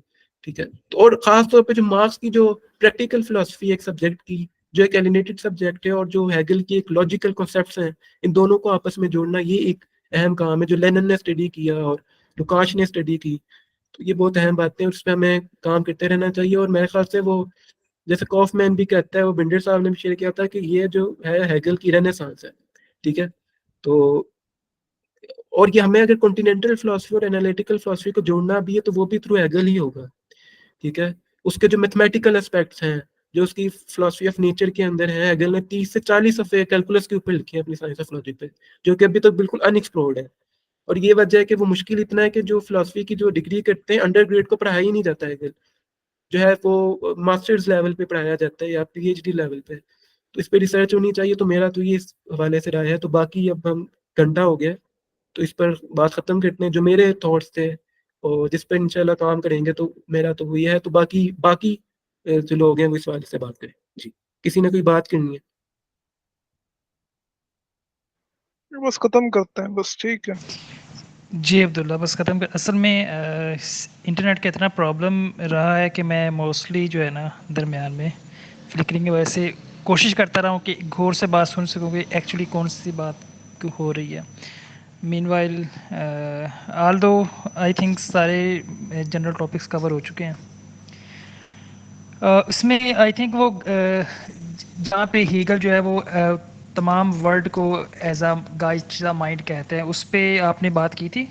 ठीक है। तो और खास तौर पे जो मार्क्स की जो प्रैक्टिकल फिलोसफी एक सब्जेक्ट की जो एक एलिनेटेड सब्जेक्ट है और जो हेगल की एक लॉजिकल कॉन्सेप्ट्स हैं, इन दोनों को आपस में जोड़ना ये एक अहम काम है जो लेनिन ने स्टडी किया और लुकाश ने स्टडी की। तो ये बहुत अहम बातें हैं, उस पर हमें काम करते रहना चाहिए। और मेरे ख्याल से वो जैसे कॉफमैन भी कहता है, वो बिंडर साहब ने भी शेयर किया था कि ये जो है हेगल की रेनेसांस है, ठीक है। तो और ये हमें अगर कॉन्टिनेंटल फिलोसफी और एनालिटिकल फिलोसफी को जोड़ना भी है तो वो भी थ्रू हेगल ही होगा, ठीक है। उसके जो मैथमेटिकल एस्पेक्ट्स हैं जो उसकी फिलोसफी ऑफ नेचर के अंदर है, हेगल ने 30 से 40 सफ़े कैलकुलस के ऊपर लिखे हैं अपनी साइंस ऑफ लॉजिक पे, जो कि अभी तक बिल्कुल अनएक्सप्लोर्ड है। और ये वजह है कि वो मुश्किल इतना है कि जो फिलोसफी की जो डिग्री करते हैं अंडर ग्रेड को पढ़ाया ही नहीं जाता है, जो है वो मास्टर्स लेवल पे पढ़ाया जाता है या पीएचडी लेवल पे। तो इस पे रिसर्च होनी चाहिए। तो मेरा तो ये इस हवाले से राय है। तो बाकी अब हम घंटा हो गया तो इस पर बात खत्म करते हैं, जो मेरे थॉट्स थे और जिस पर इंशाल्लाह काम करेंगे। तो मेरा तो वही है। तो बाकी बाकी जो लोग हैं वो इस हवाले से बात करें। जी, किसी ने कोई बात करनी है? बस खत्म करते हैं, बस ठीक है। जी अब्दुल्ला, बस ख़त्म कर। असल में इंटरनेट का इतना प्रॉब्लम रहा है कि मैं मोस्टली जो है ना दरमियान में फ्लिकरिंग की वजह से कोशिश करता रहा हूँ कि गौर से बात सुन सकूँ कि एक्चुअली कौन सी बात हो रही है। मीनवाइल ऑल दो आई थिंक सारे जनरल टॉपिक्स कवर हो चुके हैं। उसमें आई थिंक वो जहाँ पे हीगल जो है वो तमाम वर्ल्ड को एज अ गाइड माइंड कहते हैं, उस पर आपने बात की थी।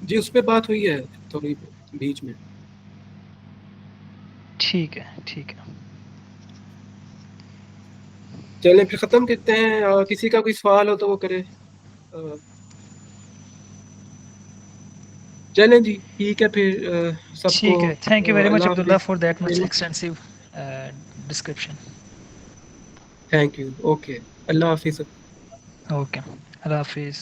जी, उस पर बात हुई है थोड़ी बीच में। ठीक है, ठीक है। चलें फिर खत्म करते हैं। किसी का कोई सवाल हो तो वो करे। अ, चलें जी, ठीक है फिर सबको ठीक है, थैंक यू वेरी मच अल्लाह अब्दुल्ला हाफिज। For that much extensive description. Thank you. Okay, अल्लाह हाफिज। ओके, अल्लाह हाफिज़।